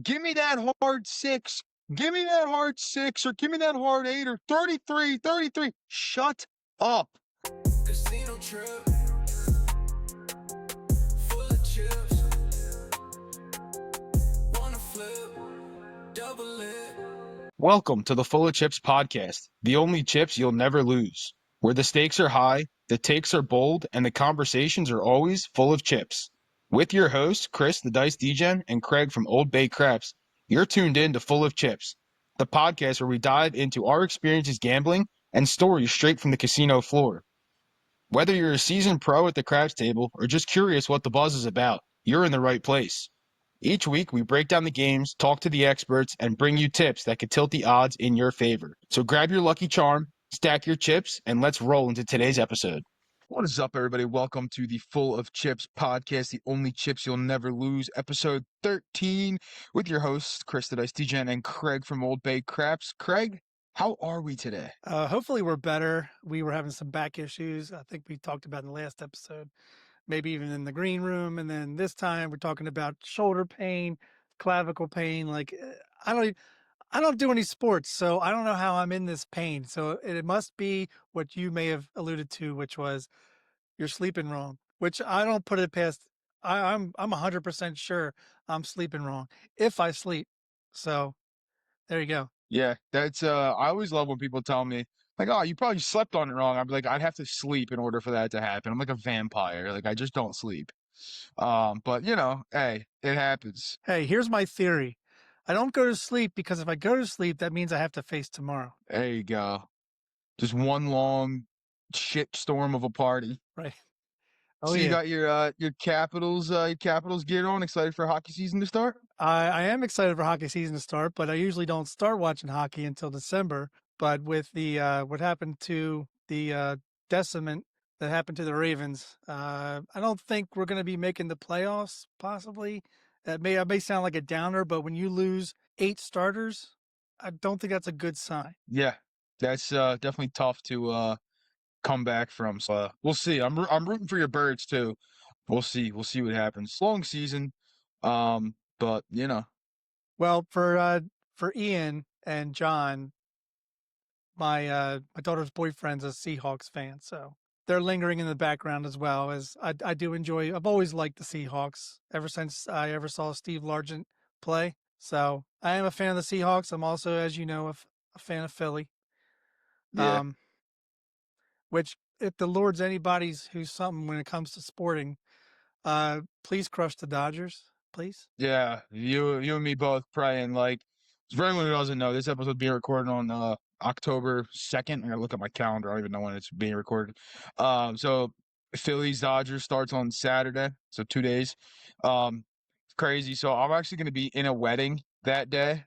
Give me that hard 6. Give me that hard 6 or give me that hard 8 or 33, 33. Shut up. Casino trip, full of chips. Wanna flip, double it. Welcome to the Full of Chips podcast, the only chips you'll never lose, where the stakes are high, the takes are bold, and the conversations are always full of chips. With your hosts, Chris the Dice Degen and Craig from Old Bay Craps, you're tuned in to Full of Chips, the podcast where we dive into our experiences gambling and stories straight from the casino floor. Whether you're a seasoned pro at the craps table or just curious what the buzz is about, you're in the right place. Each week, we break down the games, talk to the experts, and bring you tips that could tilt the odds in your favor. So grab your lucky charm, stack your chips, and let's roll into today's episode. What is up, everybody? Welcome to the Full of Chips podcast, the only chips you'll never lose, episode 13, with your hosts, Chris the Dice Degen and Craig from Old Bay Craps. Craig, how are we today? Hopefully we're better. We were having some back issues. I think we talked about in the last episode, maybe even in the green room. And then this time we're talking about shoulder pain, clavicle pain. I don't do any sports, so I don't know how I'm in this pain. So it must be what you may have alluded to, which was you're sleeping wrong, which I don't put it past. I'm 100% sure I'm sleeping wrong if I sleep. So there you go. Yeah, that's I always love when people tell me, like, oh, you probably slept on it wrong. I'm like, I'd have to sleep in order for that to happen. I'm like a vampire. Like, I just don't sleep. But hey, it happens. Hey, here's my theory. I don't go to sleep because if I go to sleep, that means I have to face tomorrow. There you go. Just one long shit storm of a party. Right. So you got your Capitals gear on, excited for hockey season to start? I am excited for hockey season to start, but I usually don't start watching hockey until December. But with the what happened to the decimate that happened to the Ravens, I don't think we're going to be making the playoffs. Possibly, I may sound like a downer, but when you lose 8 starters, I don't think that's a good sign. Yeah, that's definitely tough to come back from. So we'll see. I'm rooting for your Birds too. We'll see what happens. Long season, but Well, for Ian and John, my daughter's boyfriend's a Seahawks fan, so they're lingering in the background as well. As I do enjoy. I've always liked the Seahawks ever since I ever saw Steve Largent play. So I am a fan of the Seahawks. I'm also, as you know, a fan of Philly. yeah. Which if the Lord's anybody's who's something when it comes to sporting, please crush the Dodgers, please. Yeah, you and me both praying. Like, for anyone who doesn't know, this episode being recorded on October 2nd. I gotta look at my calendar. I don't even know when it's being recorded. So Phillies Dodgers starts on Saturday, so 2 days. Crazy. So I'm actually gonna be in a wedding that day.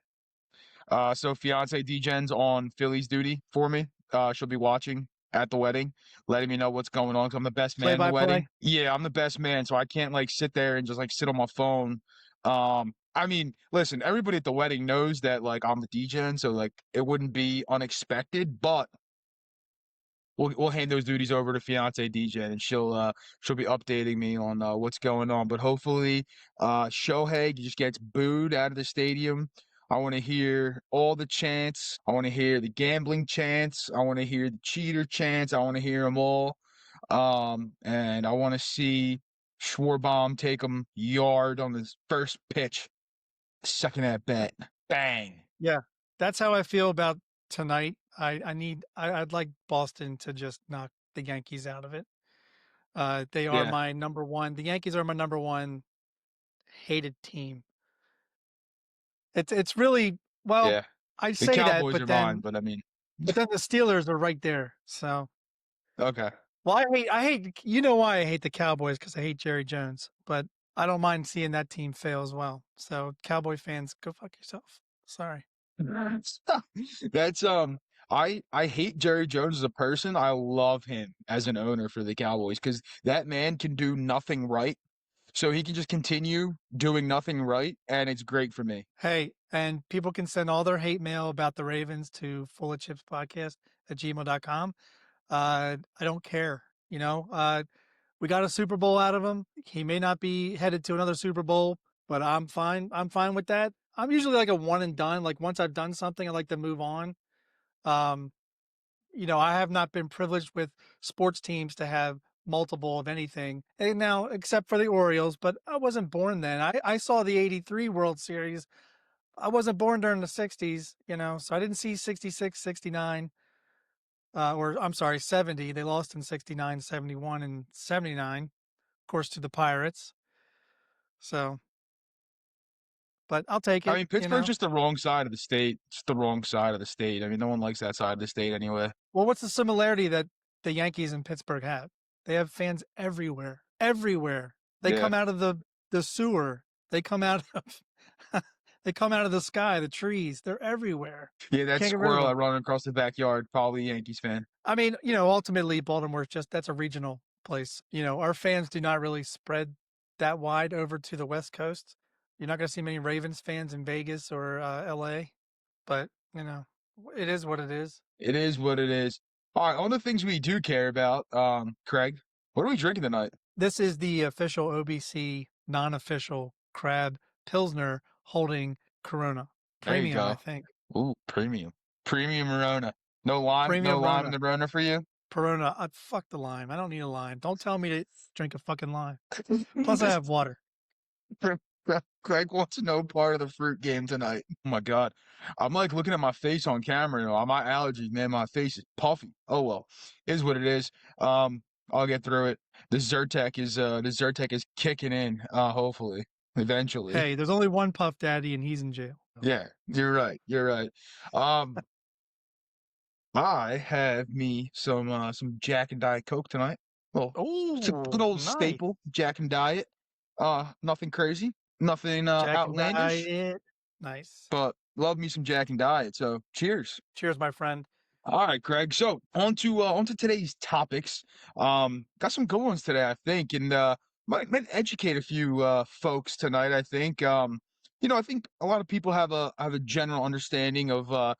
So fiance Degen's on Phillies duty for me. She'll be watching at the wedding, letting me know what's going on. Cause I'm the best man at the wedding. Yeah, I'm the best man, so I can't like sit there and just like sit on my phone. I mean, listen, everybody at the wedding knows that like I'm the Degen, so like it wouldn't be unexpected, but we'll hand those duties over to fiance Degen, and she'll be updating me on what's going on. But hopefully, Shohei just gets booed out of the stadium. I want to hear all the chants. I want to hear the gambling chants. I want to hear the cheater chants. I want to hear them all. And I want to see Schwarbaum take him yard on his first pitch, second at bat. Bang. Yeah, that's how I feel about tonight. I'd like Boston to just knock the Yankees out of it. They are my number one. The Yankees are my number one hated team. It's really Yeah. I The say that, Cowboys but are then mine, but I mean, but then the Steelers are right there. So okay. well, I hate you know why I hate the Cowboys because I hate Jerry Jones, but I don't mind seeing that team fail as well. So Cowboy fans, go fuck yourself. Sorry. That's I hate Jerry Jones as a person. I love him as an owner for the Cowboys because that man can do nothing right. So he can just continue doing nothing right, and it's great for me. Hey, and people can send all their hate mail about the Ravens to fullofchipspodcast@gmail.com. I don't care. We got a Super Bowl out of him. He may not be headed to another Super Bowl, but I'm fine. I'm fine with that. I'm usually like a one and done. Like once I've done something, I like to move on. Um, I have not been privileged with sports teams to have multiple of anything. And now, except for the Orioles, but I wasn't born then. I saw the 83 World Series. I wasn't born during the 60s, so I didn't see 66, 69, or I'm sorry, 70. They lost in 69, 71, and 79, of course, to the Pirates. So, but I'll take I it, mean, Pittsburgh's just the wrong side of the state. It's the wrong side of the state. I mean, no one likes that side of the state anyway. Well, what's the similarity that the Yankees and Pittsburgh have? They have fans everywhere, everywhere. They Yeah. come out of the sewer. They come out of they come out of the sky, the trees. They're everywhere. Yeah, that Can't get rid of squirrel I them. run across the backyard, probably a Yankees fan. I mean, ultimately Baltimore's that's a regional place. Our fans do not really spread that wide over to the West Coast. You're not going to see many Ravens fans in Vegas or LA, but it is what it is. It is what it is. All right, on the things we do care about, Craig, what are we drinking tonight? This is the official OBC non-official Crab Pilsner holding Corona. There you Premium, I go. think. Ooh, premium. Premium Rona. No lime? No Premium lime in Rona. the Rona for you? Corona. Fuck the lime. I don't need a lime. Don't tell me to drink a fucking lime. Plus, I have water. Craig wants no part of the fruit game tonight. Oh my God. I'm like looking at my face on camera. My allergies, man, my face is puffy. Oh well. Is what it is. I'll get through it. The Zyrtec is kicking in, hopefully. Eventually. Hey, there's only one Puff Daddy, and he's in jail. Yeah, you're right. You're right. Um, I have me some Jack and Diet Coke tonight. Well, it's a good Oh, old nice. staple, Jack and Diet. Nothing crazy, nothing Jack and outlandish, Diet. Nice. but love me some Jack and Diet. So cheers. Cheers, my friend. All right, Craig. So on to today's topics. Got some good ones today, I think, and might educate a few folks tonight. I think. I think a lot of people have a general understanding of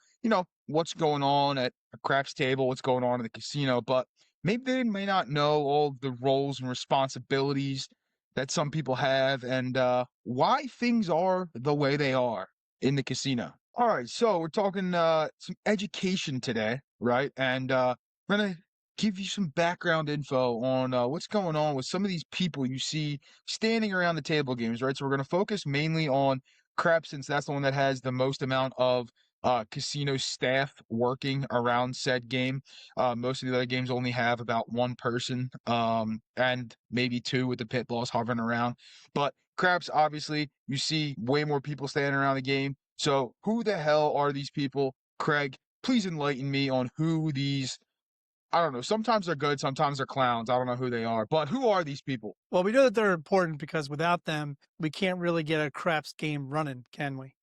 what's going on at a craps table, what's going on in the casino, but maybe they may not know all of the roles and responsibilities that some people have, and why things are the way they are in the casino. All right, so we're talking some education today, right? And we're gonna give you some background info on what's going on with some of these people you see standing around the table games, right? So we're gonna focus mainly on craps since that's the one that has the most amount of casino staff working around said game. Most of the other games only have about one person, and maybe two with the pit boss hovering around. But craps, obviously, you see way more people standing around the game. So who the hell are these people? Craig, please enlighten me on who these, I don't know, sometimes they're good, sometimes they're clowns. I don't know who they are, but who are these people? Well, we know that they're important because without them, we can't really get a craps game running, can we?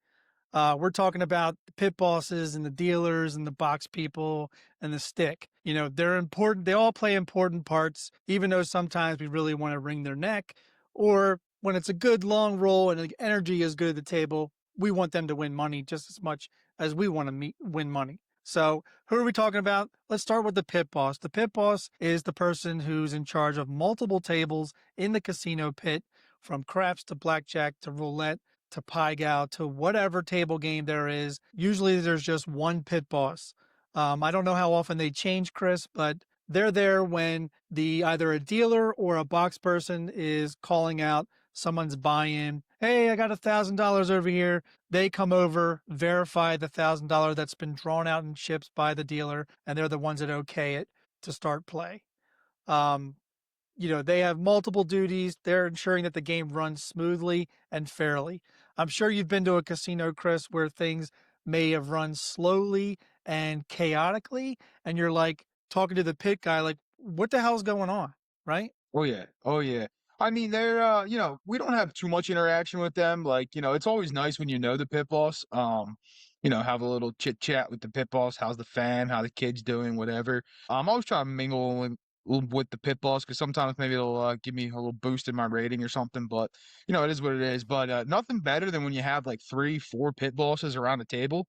We're talking about the pit bosses and the dealers and the box people and the stick. They're important. They all play important parts, even though sometimes we really want to wring their neck. Or when it's a good long roll and the energy is good at the table, we want them to win money just as much as we want to win money. So, who are we talking about? Let's start with the pit boss. The pit boss is the person who's in charge of multiple tables in the casino pit, from craps to blackjack to roulette to Pai Gow to whatever table game there is. Usually there's just one pit boss. I don't know how often they change, Chris, but they're there when either a dealer or a box person is calling out someone's buy-in. Hey, I got $1,000 over here. They come over, verify the $1,000 that's been drawn out in chips by the dealer, and they're the ones that okay it to start play. Um, they have multiple duties. They're ensuring that the game runs smoothly and fairly. I'm sure you've been to a casino, Chris, where things may have run slowly and chaotically, and you're like talking to the pit guy, like, what the hell's going on? Right? Oh yeah. Oh yeah. I mean, they're we don't have too much interaction with them. Like, it's always nice when you know the pit boss. Have a little chit chat with the pit boss. How's the fam? How the kids doing? Whatever. I'm always trying to mingle with the pit boss because sometimes maybe it'll give me a little boost in my rating or something. But it is what it is. But nothing better than when you have like 3, 4 pit bosses around the table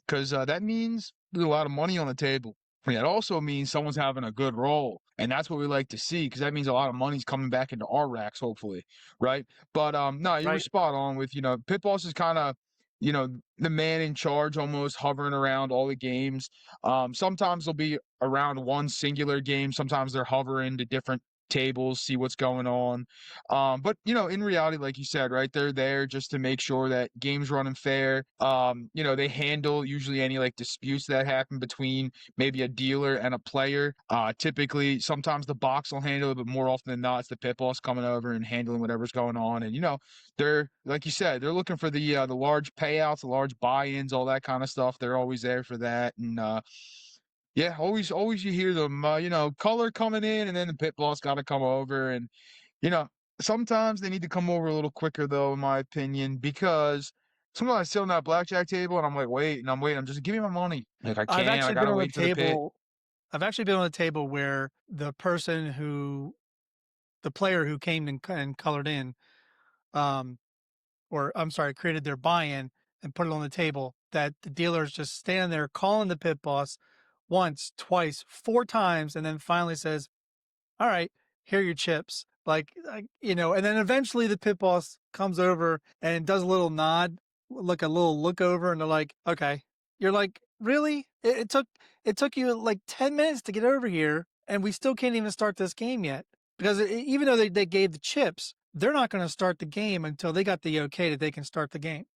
because that means there's a lot of money on the table. Yeah, it also means someone's having a good roll, and that's what we like to see because that means a lot of money's coming back into our racks, hopefully, right? But no, you were Right. spot on with pit boss is kind of the man in charge almost hovering around all the games. Sometimes they'll be around one singular game. Sometimes they're hovering to different tables, see what's going on. But in reality, like you said, right, they're there just to make sure that games running fair. They handle usually any like disputes that happen between maybe a dealer and a player. Typically, sometimes the box will handle it, but more often than not, it's the pit boss coming over and handling whatever's going on. And they're like you said, they're looking for the large payouts, the large buy-ins, all that kind of stuff. They're always there for that, and yeah, always you hear them, color coming in, and then the pit boss got to come over, and you know sometimes they need to come over a little quicker though, in my opinion, because sometimes I sit on that blackjack table and I'm like, wait, and I'm waiting, I'm just give me my money, like I gotta wait for the pit. I've actually been on a table where the player who came and colored in, um, or I'm sorry, created their buy-in and put it on the table, that the dealer's just standing there calling the pit boss once, twice, four times, and then finally says, all right, here are your chips. And then eventually the pit boss comes over and does a little nod, like a little look over, and they're like, okay. You're like, really? It took you like 10 minutes to get over here, and we still can't even start this game yet. Because even though they gave the chips, they're not going to start the game until they got the okay that they can start the game.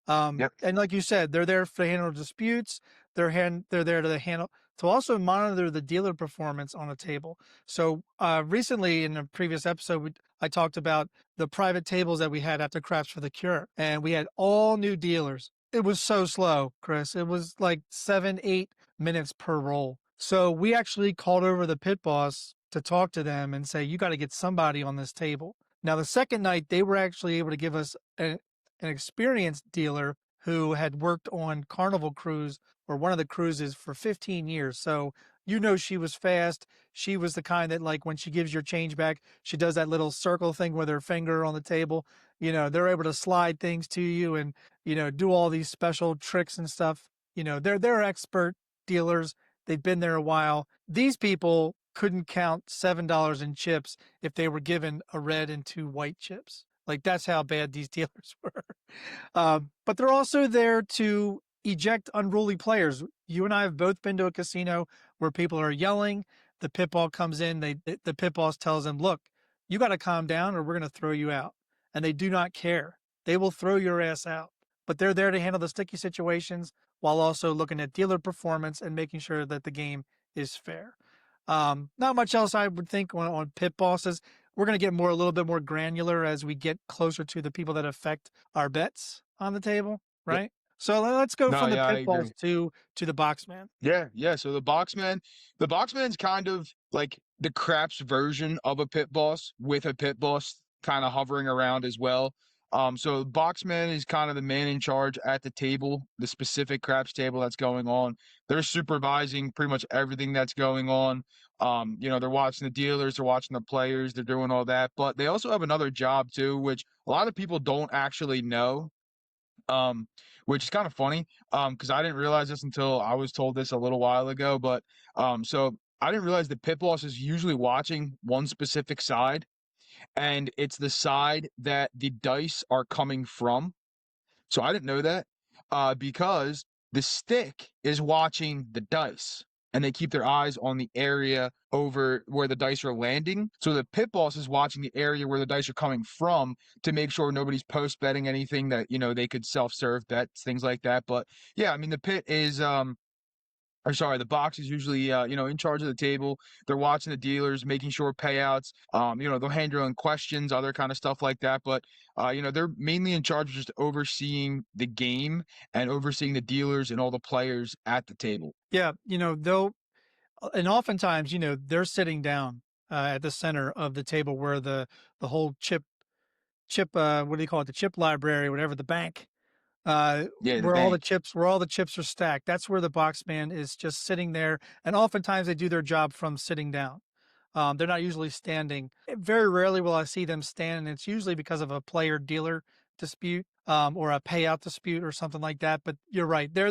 Yep. And like you said, they're there to handle disputes. They're there to also monitor the dealer performance on a table. So recently, in a previous episode, I talked about the private tables that we had after Craps for the Cure, and we had all new dealers. It was so slow, Chris. It was like 7-8 minutes per roll. So we actually called over the pit boss to talk to them and say, you got to get somebody on this table. Now, the second night, they were actually able to give us an experienced dealer who had worked on Carnival Cruise or one of the cruises for 15 years. So, she was fast. She was the kind that, like, when she gives your change back, she does that little circle thing with her finger on the table. They're able to slide things to you and, do all these special tricks and stuff. They're expert dealers. They've been there a while. These people couldn't count $7 in chips if they were given a red and two white chips. Like, that's how bad these dealers were. But they're also there to eject unruly players. You and I have both been to a casino where people are yelling. The pit ball comes in. The pit boss tells them, look, you got to calm down or we're going to throw you out. And they do not care. They will throw your ass out. But they're there to handle the sticky situations while also looking at dealer performance and making sure that the game is fair. Not much else I would think on pit bosses. We're going to get a little bit more granular as we get closer to the people that affect our bets on the table, Yep. right? So let's go No, from the yeah, I pit agree. boss to the box man. Yeah. So the boxman's kind of like the craps version of a pit boss, with a pit boss kind of hovering around as well. So boxman is kind of the man in charge at the table, the specific craps table that's going on. They're supervising pretty much everything that's going on. They're watching the dealers, they're watching the players, they're doing all that. But they also have another job too, which a lot of people don't actually know. um, which is kind of funny, because I didn't realize this until I was told this a little while ago. But so I didn't realize that pit boss is usually watching one specific side, and it's the side that the dice are coming from. So I didn't know that, because the stick is watching the dice, and they keep their eyes on the area over where the dice are landing. So the pit boss is watching the area where the dice are coming from to make sure nobody's post betting anything that they could self serve bets, things like that. But yeah, I mean the pit is or sorry, the box is usually in charge of the table. They're watching the dealers, making sure payouts. They'll handle in questions, other kind of stuff like that. But they're mainly in charge of just overseeing the game and overseeing the dealers and all the players at the table. Yeah, and oftentimes, they're sitting down at the center of the table where the whole chip, what do you call it? The chip library, whatever, the bank, Yeah, the where bank. all the chips are stacked. That's where the box man is just sitting there. And oftentimes they do their job from sitting down. They're not usually standing. Very rarely will I see them stand, and it's usually because of a player dealer dispute, or a payout dispute or something like that. But you're right. They're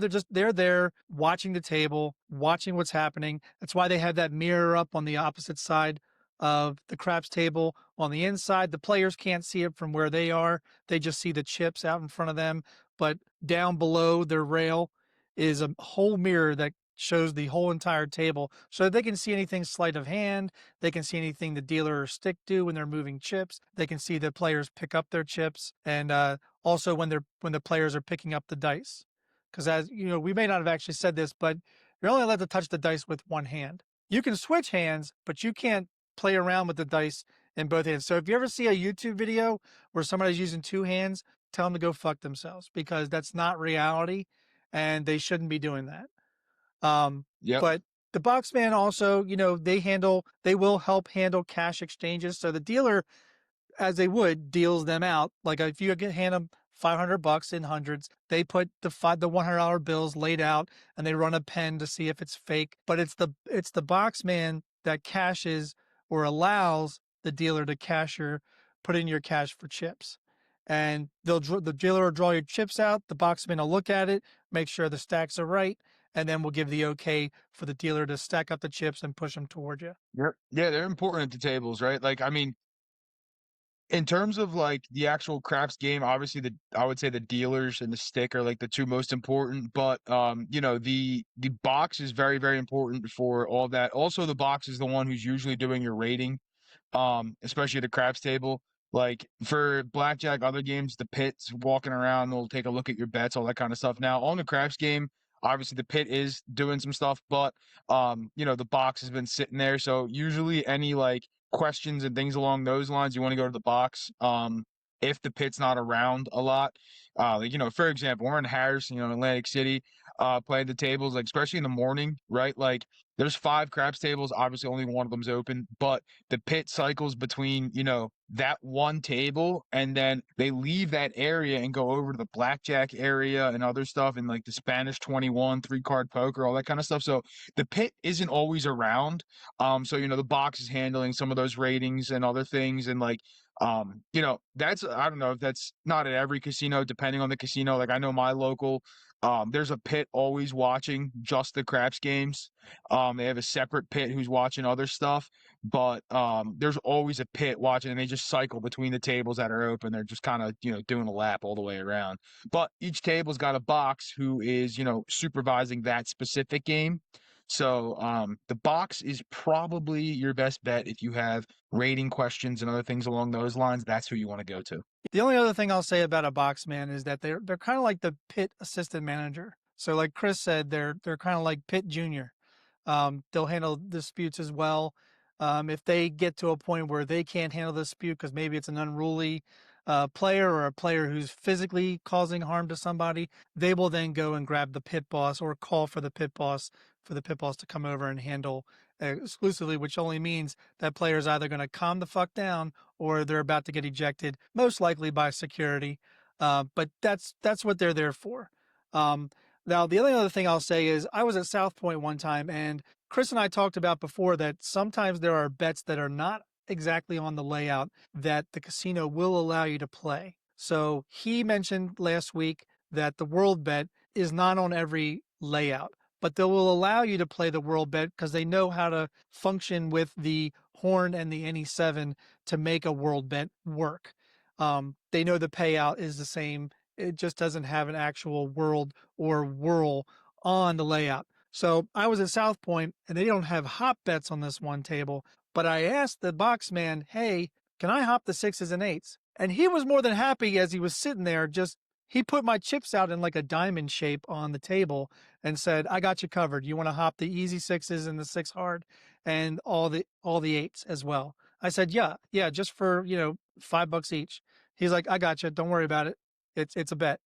there watching the table, watching what's happening. That's why they have that mirror up on the opposite side of the craps table on the inside. The players can't see it from where they are. They just see the chips out in front of them. But down below their rail is a whole mirror that shows the whole entire table so they can see anything sleight of hand. They can see anything the dealer or stick do when they're moving chips. They can see the players pick up their chips, and also when the players are picking up the dice. Because as you know, we may not have actually said this, but you're only allowed to touch the dice with one hand. You can switch hands, but you can't play around with the dice in both hands. So if you ever see a YouTube video where somebody's using two hands, tell them to go fuck themselves because that's not reality and they shouldn't be doing that. Yep. But the box man also, they will help handle cash exchanges. So the dealer, as they would, deals them out. Like if you hand them $500 in hundreds, they put the $100 bills laid out and they run a pen to see if it's fake. But it's the box man that cashes or allows the dealer to put in your cash for chips. And the dealer will draw your chips out. The box man will look at it, make sure the stacks are right, and then we'll give the okay for the dealer to stack up the chips and push them toward you. Yep. Yeah, they're important at the tables, right? Like, I mean, in terms of like the actual craps game, obviously I would say the dealers and the stick are like the two most important, but the box is very, very important for all that. Also, the box is the one who's usually doing your rating, especially at the craps table. Like for blackjack, other games, the pit's walking around, they'll take a look at your bets, all that kind of stuff. Now on the craps game, obviously the pit is doing some stuff, but the box has been sitting there. So usually any like questions and things along those lines, you want to go to the box. If the pit's not around a lot, for example, we're in Harris, Atlantic City, playing the tables, like especially in the morning, right? Like there's 5 craps tables. Obviously, only one of them's open, but the pit cycles between, that one table, and then they leave that area and go over to the blackjack area and other stuff, and like the Spanish 21, 3-card poker, all that kind of stuff. So the pit isn't always around. The box is handling some of those ratings and other things, and like, that's, I don't know if that's not at every casino, depending on the casino. Like I know my local, there's a pit always watching just the craps games. They have a separate pit who's watching other stuff, but there's always a pit watching, and they just cycle between the tables that are open. They're just kind of, doing a lap all the way around. But each table's got a box who is, supervising that specific game. So the box is probably your best bet if you have rating questions and other things along those lines. That's who you want to go to. The only other thing I'll say about a box man is that they're kind of like the pit assistant manager. So like Chris said, they're kind of like pit junior. They'll handle disputes as well. If they get to a point where they can't handle the dispute because maybe it's an unruly player or a player who's physically causing harm to somebody, they will then go and grab the pit boss or call for the pit boss to come over and handle exclusively, which only means that player is either going to calm the fuck down or they're about to get ejected, most likely by security. But that's what they're there for. Now, the only other thing I'll say is I was at South Point one time, and Chris and I talked about before that sometimes there are bets that are not exactly on the layout that the casino will allow you to play. So he mentioned last week that the world bet is not on every layout, but they will allow you to play the world bet because they know how to function with the horn and the NE7 to make a world bet work. They know the payout is the same. It just doesn't have an actual world or whirl on the layout. So I was at South Point and they don't have hop bets on this one table, but I asked the box man, hey, can I hop the 6s and 8s? And he was more than happy as he was sitting there. He put my chips out in like a diamond shape on the table and said, I got you covered. You want to hop the easy 6s and the 6 hard and all the 8s as well. I said, yeah, just for, $5 each. He's like, I got you. Don't worry about it. It's a bet.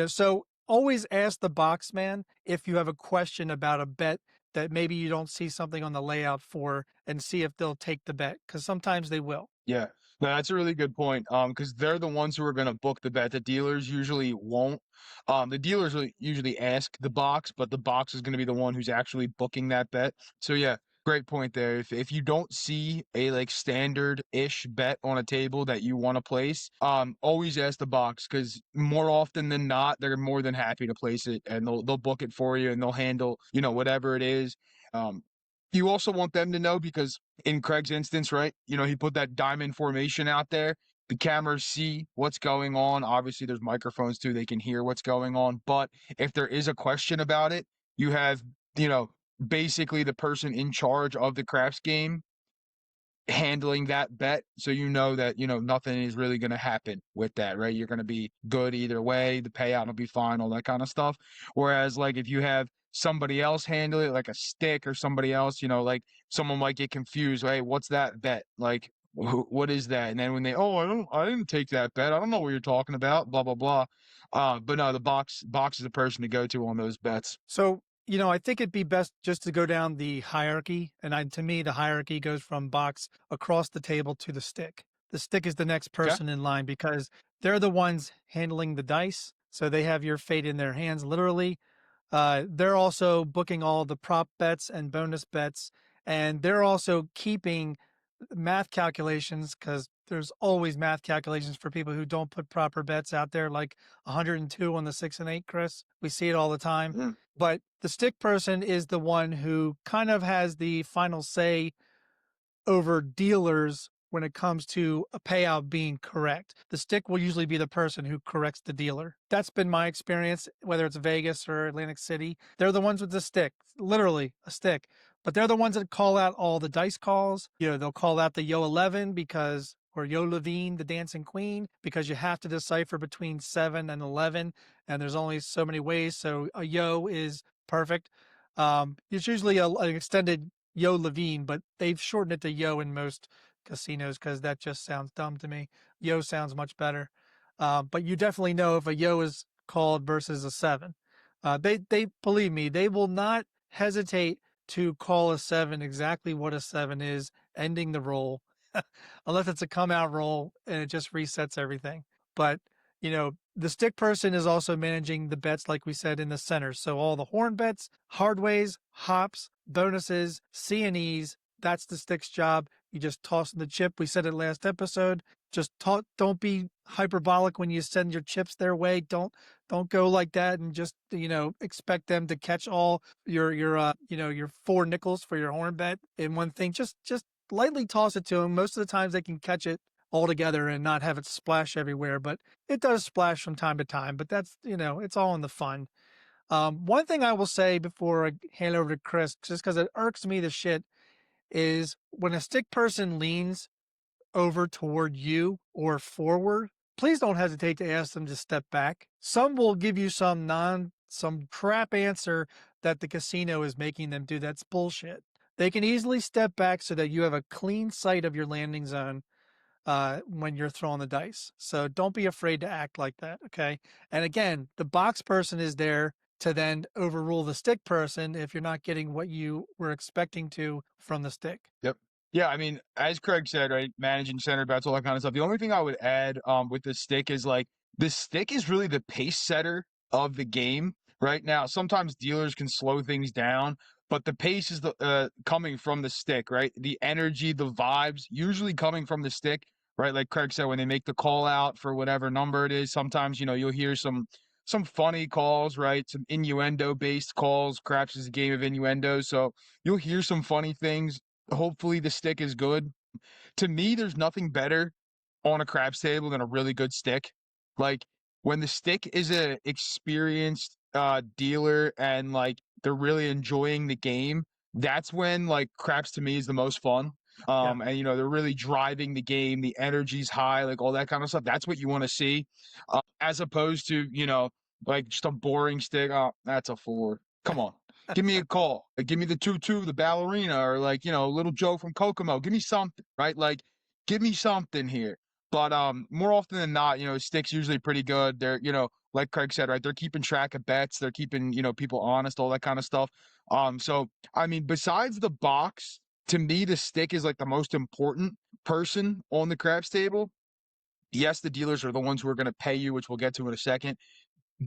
So always ask the box man if you have a question about a bet that maybe you don't see something on the layout for, and see if they'll take the bet, because sometimes they will. Yeah, no, that's a really good point. Because they're the ones who are going to book the bet. The dealers usually won't. The dealers will usually ask the box, but the box is going to be the one who's actually booking that bet. So yeah, great point there. If you don't see a like standard-ish bet on a table that you want to place, always ask the box, because more often than not, they're more than happy to place it, and they'll book it for you, and they'll handle whatever it is. Um, you also want them to know because in Craig's instance, right, he put that diamond formation out there. The cameras see what's going on. Obviously, there's microphones too. They can hear what's going on. But if there is a question about it, you have, you know, basically the person in charge of the craps game handling that bet, so that nothing is really going to happen with that, right? You're going to be good either way, the payout will be fine, all that kind of stuff. Whereas like if you have somebody else handle it, like a stick or somebody else, like someone might get confused, hey, what's that bet, like what is that? And then when I didn't take that bet, I don't know what you're talking about, blah blah blah. But no, the box is the person to go to on those bets. So, I think it'd be best just to go down the hierarchy. And to me, the hierarchy goes from box across the table to the stick. The stick is the next Okay. person in line because they're the ones handling the dice. So they have your fate in their hands, literally. They're also booking all the prop bets and bonus bets. And they're also keeping math calculations because there's always math calculations for people who don't put proper bets out there, like 102 on the 6 and 8, Chris. We see it all the time. Mhm. But the stick person is the one who kind of has the final say over dealers when it comes to a payout being correct. The stick will usually be the person who corrects the dealer. That's been my experience, whether it's Vegas or Atlantic City. They're the ones with the stick, literally a stick. But they're the ones that call out all the dice calls. They'll call out the Yo 11 or Yo Levine, the dancing queen, because you have to decipher between 7 and 11. And there's only so many ways. So a Yo is perfect. It's usually an extended Yo Levine, but they've shortened it to Yo in most casinos because that just sounds dumb to me. Yo sounds much better. But you definitely know if a Yo is called versus a 7. They believe me, they will not hesitate to call a 7 exactly what a 7 is, ending the roll, unless it's a come out roll and it just resets everything. But the stick person is also managing the bets, like we said, in the center. So all the horn bets, hardways, hops, bonuses, C&Es, that's the stick's job. You just toss in the chip. We said it last episode. Just don't be hyperbolic when you send your chips their way. Don't go like that and just expect them to catch all your 4 nickels for your horn bet in one thing. Just lightly toss it to them. Most of the times they can catch it all together and not have it splash everywhere, but it does splash from time to time. But that's it's all in the fun. One thing I will say before I hand over to Chris, just because it irks me the shit, is when a stick person leans over toward you or forward, please don't hesitate to ask them to step back. Some will give you some crap answer that the casino is making them do. That's bullshit. They can easily step back so that you have a clean sight of your landing zone when you're throwing the dice. So don't be afraid to act like that. Okay. And again, the box person is there to then overrule the stick person if you're not getting what you were expecting to from the stick. Yep. Yeah, I mean, as Craig said, right, managing center bets, all that kind of stuff. The only thing I would add with the stick is like the stick is really the pace setter of the game right now. Sometimes dealers can slow things down, but the pace is the coming from the stick, right? The energy, the vibes, usually coming from the stick, right? Like Craig said, when they make the call out for whatever number it is, sometimes you'll hear some funny calls, right? Some innuendo based calls. Craps is a game of innuendo, so you'll hear some funny things. Hopefully the stick is good. To me, there's nothing better on a craps table than a really good stick. Like when the stick is a experienced dealer and like they're really enjoying the game, that's when like craps to me is the most fun. Yeah. And they're really driving the game, the energy's high, like all that kind of stuff. That's what you want to see. As opposed to, like just a boring stick. Oh, that's a 4. Come on. Give me a call. Like, give me the 2-2, the ballerina, or like, little Joe from Kokomo. Give me something, right? Like, give me something here. But more often than not, sticks usually pretty good. They're, like Craig said, right? They're keeping track of bets. They're keeping, people honest, all that kind of stuff. So I mean, besides the box, to me, the stick is like the most important person on the craps table. Yes, the dealers are the ones who are going to pay you, which we'll get to in a second.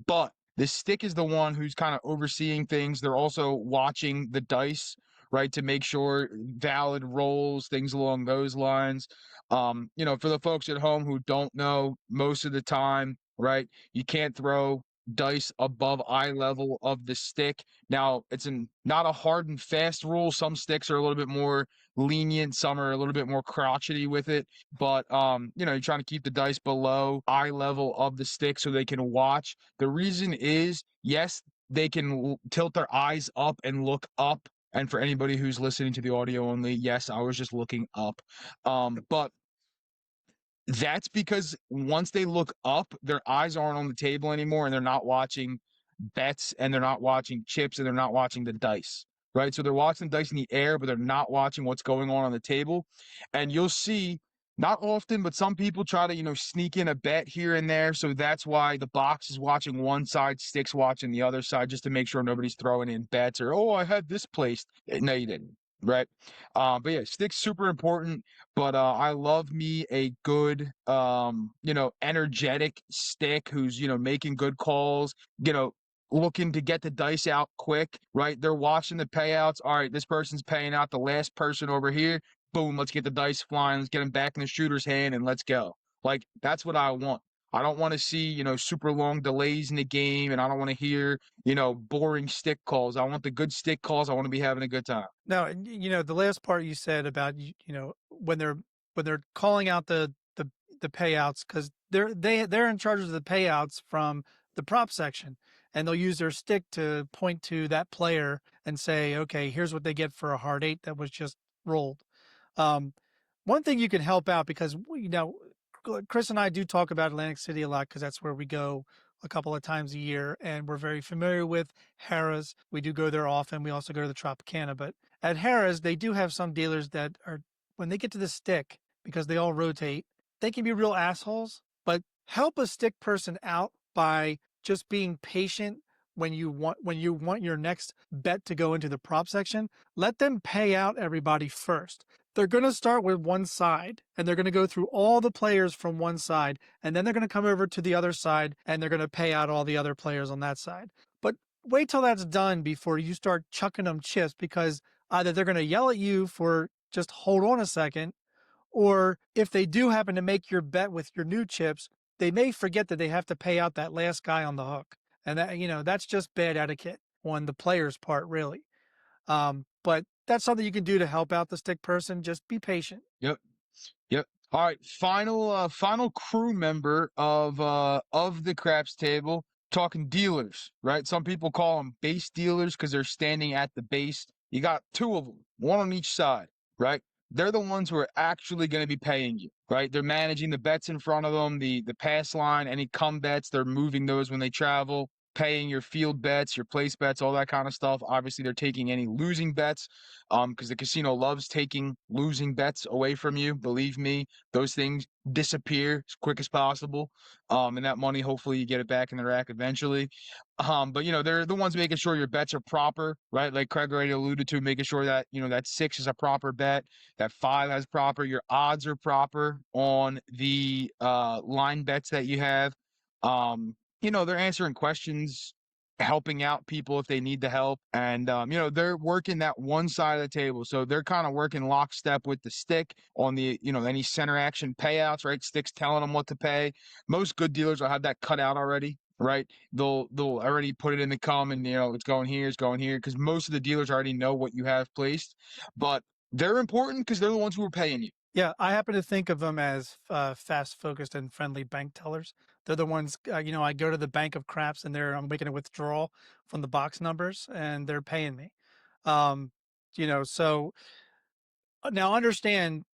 But the stick is the one who's kind of overseeing things. They're also watching the dice, right, to make sure valid rolls, things along those lines. For the folks at home who don't know, most of the time, right, you can't throw dice above eye level of the stick. Now, it's not a hard and fast rule. Some sticks are a little bit more lenient, some are a little bit more crotchety with it. But you're trying to keep the dice below eye level of the stick so they can watch. The reason is, yes, they can tilt their eyes up and look up. And for anybody who's listening to the audio only, yes, I was just looking up. But that's because once they look up, their eyes aren't on the table anymore, and they're not watching bets, and they're not watching chips, and they're not watching the dice, right? So they're watching the dice in the air, but they're not watching what's going on the table. And you'll see, not often, but some people try to, sneak in a bet here and there. So that's why the box is watching one side, sticks watching the other side, just to make sure nobody's throwing in bets or, oh, I had this placed. No, you didn't. Right. But yeah, sticks super important. But I love me a good, energetic stick who's, making good calls, looking to get the dice out quick, right? They're watching the payouts. All right, this person's paying out the last person over here. Boom, let's get the dice flying. Let's get them back in the shooter's hand and let's go. Like, that's what I want. I don't want to see, super long delays in the game, and I don't want to hear, boring stick calls. I want the good stick calls. I want to be having a good time. No, and the last part you said about when they're calling out the payouts, because they're in charge of the payouts from the prop section, and they'll use their stick to point to that player and say, okay, here's what they get for a hard 8 that was just rolled. One thing you can help out, because Chris and I do talk about Atlantic City a lot because that's where we go a couple of times a year, and we're very familiar with Harrah's. We do go there often. We also go to the Tropicana, but at Harrah's, they do have some dealers that are, when they get to the stick, because they all rotate, they can be real assholes. But help a stick person out by just being patient when you want your next bet to go into the prop section. Let them pay out everybody first. They're going to start with one side, and they're going to go through all the players from one side, and then they're going to come over to the other side, and they're going to pay out all the other players on that side. But wait till that's done before you start chucking them chips, because either they're going to yell at you for just hold on a second, or if they do happen to make your bet with your new chips, they may forget that they have to pay out that last guy on the hook. And that's just bad etiquette on the player's part, really. But that's something you can do to help out the stick person. Just be patient. Yep. Yep. All right. Final crew member of the craps table. Talking dealers, right? Some people call them base dealers because they're standing at the base. You got two of them, one on each side, right? They're the ones who are actually going to be paying you, right? They're managing the bets in front of them, the pass line, any come bets. They're moving those when they travel, paying your field bets, your place bets, all that kind of stuff. Obviously, they're taking any losing bets, because the casino loves taking losing bets away from you. Believe me, those things disappear as quick as possible. And that money, hopefully, you get it back in the rack eventually. But they're the ones making sure your bets are proper, right? Like Craig already alluded to, making sure that that 6 is a proper bet, that 5 has proper, your odds are proper on the line bets that you have. They're answering questions, helping out people if they need the help. And, they're working that one side of the table. So they're kind of working lockstep with the stick on the, any center action payouts, right? Stick's telling them what to pay. Most good dealers will have that cut out already, right? They'll already put it in the come and, it's going here, because most of the dealers already know what you have placed. But they're important because they're the ones who are paying you. Yeah, I happen to think of them as fast, focused, and friendly bank tellers. They're the ones, I go to the bank of craps and I'm making a withdrawal from the box numbers and they're paying me. So now understand,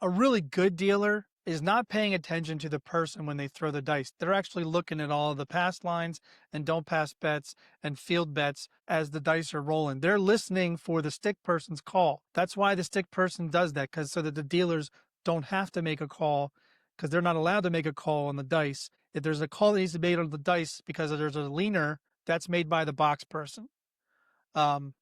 a really good dealer is not paying attention to the person when they throw the dice. They're actually looking at all of the pass lines and don't pass bets and field bets as the dice are rolling. They're listening for the stick person's call. That's why the stick person does that, so that the dealers don't have to make a call, because they're not allowed to make a call on the dice. If there's a call that needs to be made on the dice because there's a leaner, that's made by the box person. So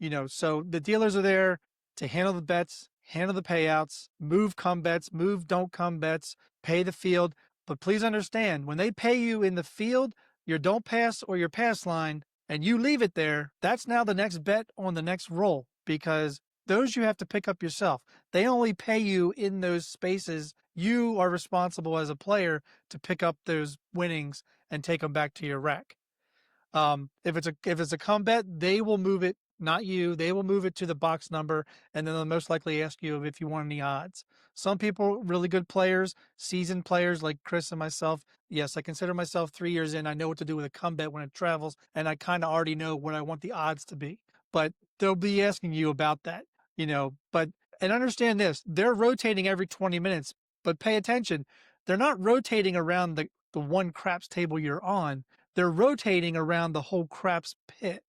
the dealers are there to handle the bets, handle the payouts, move come bets, move don't come bets, pay the field. But please understand, when they pay you in the field, your don't pass or your pass line, and you leave it there, that's now the next bet on the next roll, because those you have to pick up yourself. They only pay you in those spaces. You are responsible as a player to pick up those winnings and take them back to your rack. If it's a come bet, they will move it, not you. They will move it to the box number, and then they'll most likely ask you if you want any odds. Some people, really good players, seasoned players like Chris and myself. Yes, I consider myself 3 years in. I know what to do with a come bet when it travels, and I kind of already know what I want the odds to be. But they'll be asking you about that, But and understand this: they're rotating every 20 minutes. But pay attention, they're not rotating around the one craps table you're on, they're rotating around the whole craps pit.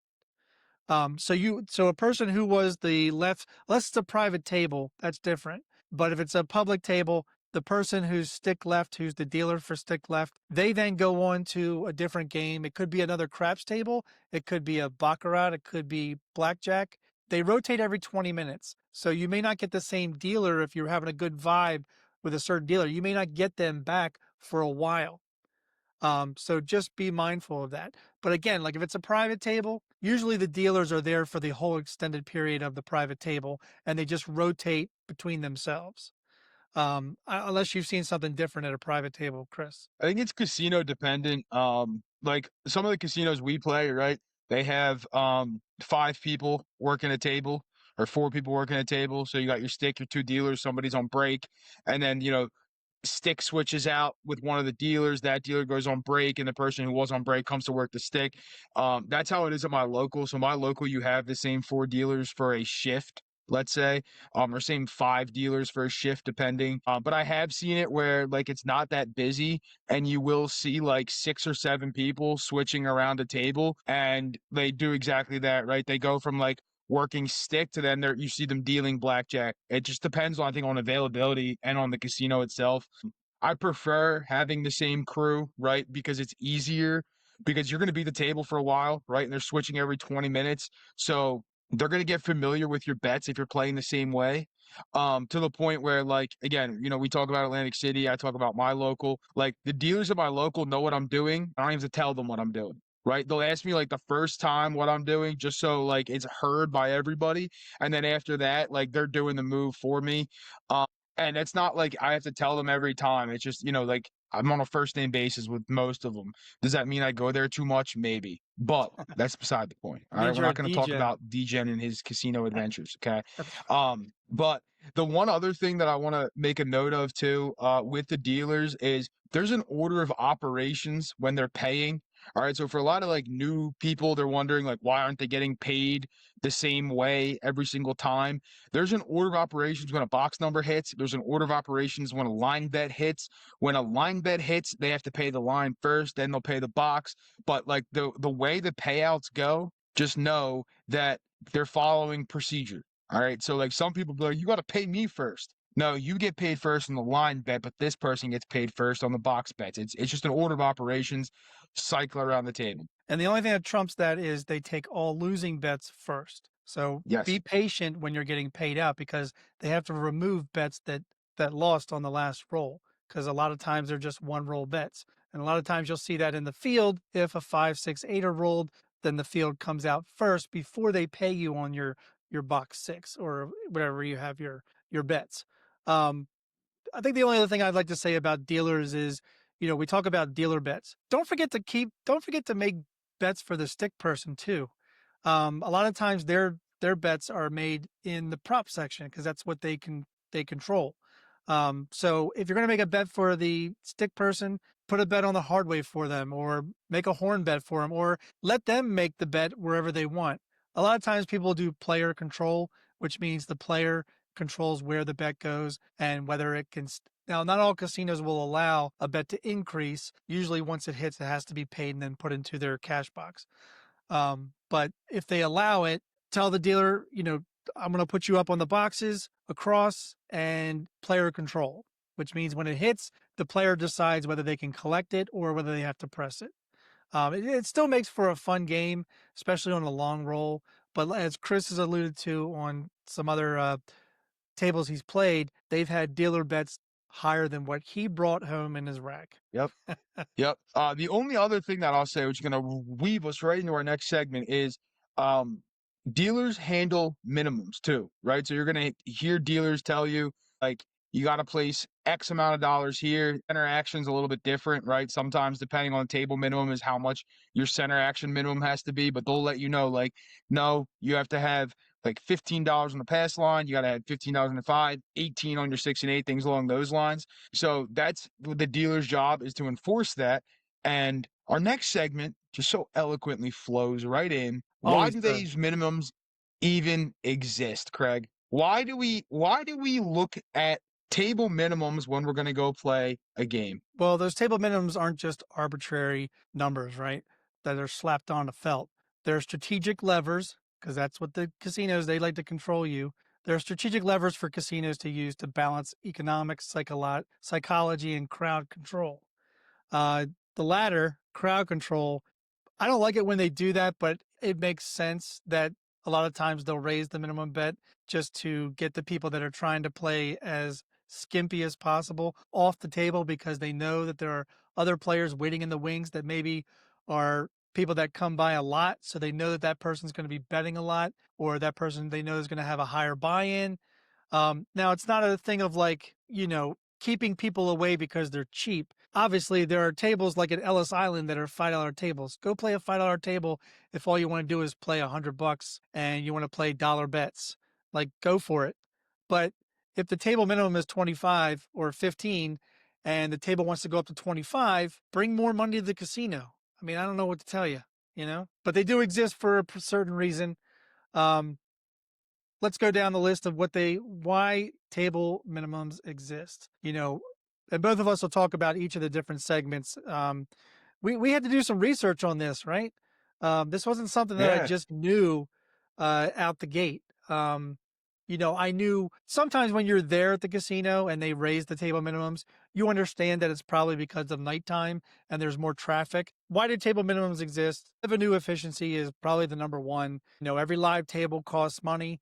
So a person who was the left, unless it's a private table, that's different. But if it's a public table, the person who's stick left, who's the dealer for stick left, they then go on to a different game. It could be another craps table, it could be a baccarat, it could be blackjack. They rotate every 20 minutes. So you may not get the same dealer if you're having a good vibe with a certain dealer. You may not get them back for a while. So just be mindful of that. But again, like if it's a private table, usually the dealers are there for the whole extended period of the private table and they just rotate between themselves. Unless you've seen something different at a private table, Chris. I think it's casino dependent. Like some of the casinos we play, right? They have 5 people working a table or 4 people working a table. So you got your stick, your 2 dealers, somebody's on break, and then stick switches out with one of the dealers. That dealer goes on break, and the person who was on break comes to work the stick. That's how it is at my local. So my local, you have the same 4 dealers for a shift, let's say, or same 5 dealers for a shift, depending. But I have seen it where like it's not that busy, and you will see like 6 or 7 people switching around a table, and they do exactly that, right? They go from like working stick to then you see them dealing blackjack. It just depends on, I think, on availability and on the casino itself. I prefer having the same crew, right? Because it's easier, because you're going to be the table for a while, right? And they're switching every 20 minutes. So they're going to get familiar with your bets if you're playing the same way. To the point where, like, again, we talk about Atlantic City, I talk about my local. Like, the dealers at my local know what I'm doing. I don't even have to tell them what I'm doing. Right? They'll ask me like the first time what I'm doing, just so like it's heard by everybody. And then after that, like they're doing the move for me. Um, and it's not like I have to tell them every time. It's just, like I'm on a first name basis with most of them. Does that mean I go there too much? Maybe. But that's beside the point. It All right. means We're you're a not going to talk DJ. about DGen and his casino adventures. Okay. That's fine. But the one other thing that I want to make a note of too, with the dealers is there's an order of operations when they're paying. All right. So for a lot of like new people, they're wondering like, why aren't they getting paid the same way every single time? There's an order of operations when a box number hits. There's an order of operations when a line bet hits. When a line bet hits, they have to pay the line first, then they'll pay the box. But like the way the payouts go, just know that they're following procedure. All right. So like some people be like, you got to pay me first. No, you get paid first on the line bet, but this person gets paid first on the box bets. It's just an order of operations, cycle around the table. And the only thing that trumps that is they take all losing bets first. So be Yes. patient when you're getting paid out because they have to remove bets that lost on the last roll because a lot of times they're just one roll bets. And a lot of times you'll see that in the field. If a 5, 6, 8 are rolled, then the field comes out first before they pay you on your box 6 or whatever you have your bets. Um, I think the only other thing I'd like to say about dealers is, we talk about dealer bets. Don't forget to make bets for the stick person too. A lot of times their bets are made in the prop section because that's what they control. So if you're going to make a bet for the stick person, put a bet on the hard way for them, or make a horn bet for them, or let them make the bet wherever they want. A lot of times people do player control, which means the player controls where the bet goes and whether it can. Now, not all casinos will allow a bet to increase. Usually, once it hits, it has to be paid and then put into their cash box. But if they allow it, tell the dealer, I'm going to put you up on the boxes across and player control, which means when it hits, the player decides whether they can collect it or whether they have to press it. It still makes for a fun game, especially on a long roll. But as Chris has alluded to on some other tables he's played, they've had dealer bets higher than what he brought home in his rack. Yep. Yep. The only other thing that I'll say, which is going to weave us right into our next segment, is um, dealers handle minimums too, right? So you're going to hear dealers tell you, like, you got to place X amount of dollars here. Center action's a little bit different, right? Sometimes, depending on table minimum, is how much your center action minimum has to be. But they'll let you know, like, no, you have to have like $15 on the pass line. You got to have $15 on the 5, 18 on your 6 and 8, things along those lines. So that's the dealer's job, is to enforce that. And our next segment just so eloquently flows right in. Why Always do does. these minimums even exist, Craig? Why do we look at table minimums when we're going to go play a game? Well, those table minimums aren't just arbitrary numbers, right? That are slapped on a felt. They're strategic levers, because that's what the casinos, they like to control you. There are strategic levers for casinos to use to balance economics, psychology, and crowd control. Uh, the latter, crowd control, I don't like it when they do that, but it makes sense that a lot of times they'll raise the minimum bet just to get the people that are trying to play as skimpy as possible off the table, because they know that there are other players waiting in the wings that maybe are people that come by a lot. So they know that that person's going to be betting a lot, or that person they know is going to have a higher buy in. Now, it's not a thing of like, keeping people away because they're cheap. Obviously, there are tables like at Ellis Island that are $5 tables. Go play a $5 table if all you want to do is play $100 and you want to play dollar bets. Like, go for it. But if the table minimum is 25 or 15 and the table wants to go up to 25, bring more money to the casino. I mean, I don't know what to tell you. But they do exist for a certain reason. Um, let's go down the list of why table minimums exist. And both of us will talk about each of the different segments. We had to do some research on this, right? This wasn't something that I Yeah. just knew out the gate. I knew sometimes when you're there at the casino and they raise the table minimums, you understand that it's probably because of nighttime and there's more traffic. Why do table minimums exist? Revenue efficiency is probably the number one. Every live table costs money.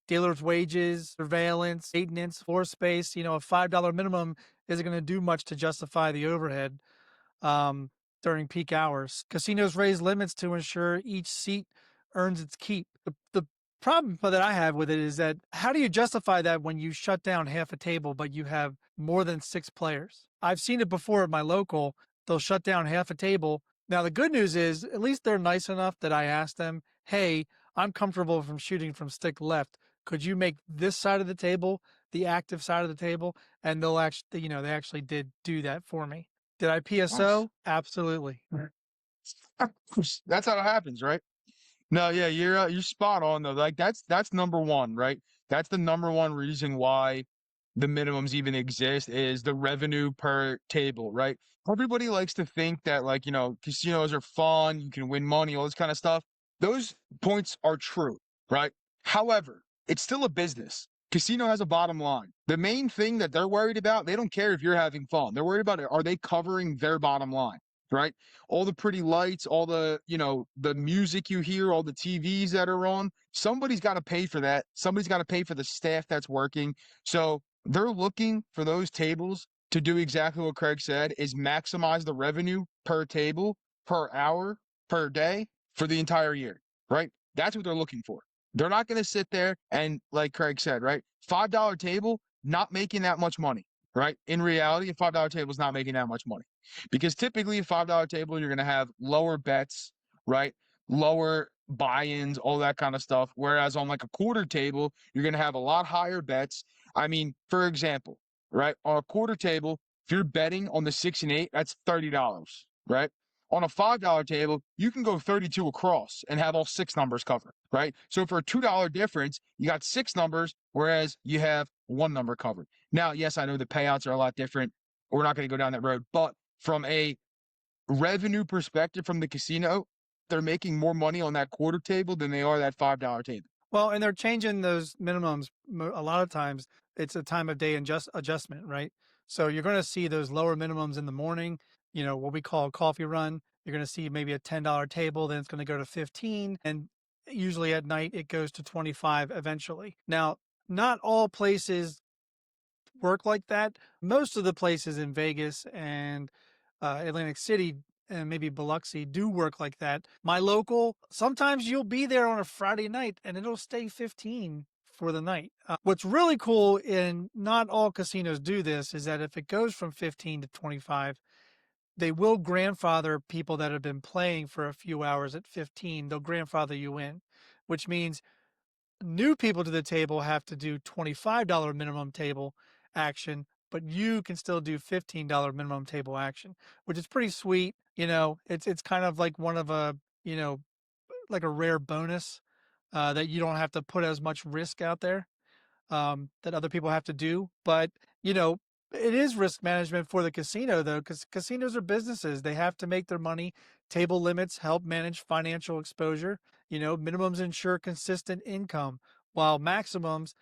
Dealers' wages, surveillance, maintenance, floor space. A $5 minimum isn't going to do much to justify the overhead um, during peak hours. Casinos raise limits to ensure each seat earns its keep. The problem that I have with it is that how do you justify that when you shut down half a table but you have more than 6 players? I've seen it before at my local. They'll shut down half a table. Now, the good news is at least they're nice enough that I asked them, hey, I'm comfortable from shooting from stick left. Could you make this side of the table the active side of the table? And they actually did do that for me. Did I Nice. PSO? Absolutely. That's how it happens, right? No, yeah, you're spot on though. Like that's number one, right? That's the number one reason why the minimums even exist, is the revenue per table, right? Everybody likes to think that, like, casinos are fun, you can win money, all this kind of stuff. Those points are true, right? However, it's still a business. Casino has a bottom line. The main thing that they're worried about, they don't care if you're having fun. They're worried about, are they covering their bottom line, right? All the pretty lights, all the music you hear, all the TVs that are on, somebody's got to pay for that. Somebody's got to pay for the staff that's working. So they're looking for those tables to do exactly what Craig said, is maximize the revenue per table, per hour, per day for the entire year, right? That's what they're looking for. They're not going to sit there and, like Craig said, right? $5 table, not making that much money, right? In reality, a $5 table is not making that much money, because typically a $5 table, you're going to have lower bets, right? Lower buy-ins, all that kind of stuff. Whereas on like a quarter table, you're going to have a lot higher bets. I mean, for example, right, on a quarter table, if you're betting on the 6 and 8, that's $30, right? On a $5 table, you can go 32 across and have all 6 numbers covered, right? So for a $2 difference, you got 6 numbers, whereas you have 1 number covered. Now, yes, I know the payouts are a lot different. We're not going to go down that road, but from a revenue perspective from the casino, they're making more money on that quarter table than they are that $5 table. Well, and they're changing those minimums a lot of times. It's a time of day and just adjustment, right? So you're going to see those lower minimums in the morning, what we call a coffee run. You're going to see maybe a $10 table, then it's going to go to 15, and usually at night it goes to 25 eventually. Now, not all places work like that. Most of the places in Vegas and Atlantic City and maybe Biloxi do work like that. My local, sometimes you'll be there on a Friday night and it'll stay 15 for the night. What's really cool, and not all casinos do this, is that if it goes from 15 to 25, they will grandfather people that have been playing for a few hours at 15. They'll grandfather you in, which means new people to the table have to do $25 minimum table action, but you can still do $15 minimum table action, which is pretty sweet. It's kind of like one of a, you know, like a rare bonus that you don't have to put as much risk out there that other people have to do. But, you know, it is risk management for the casino, though, because casinos are businesses. They have to make their money. Table limits help manage financial exposure. Minimums ensure consistent income, while maximums,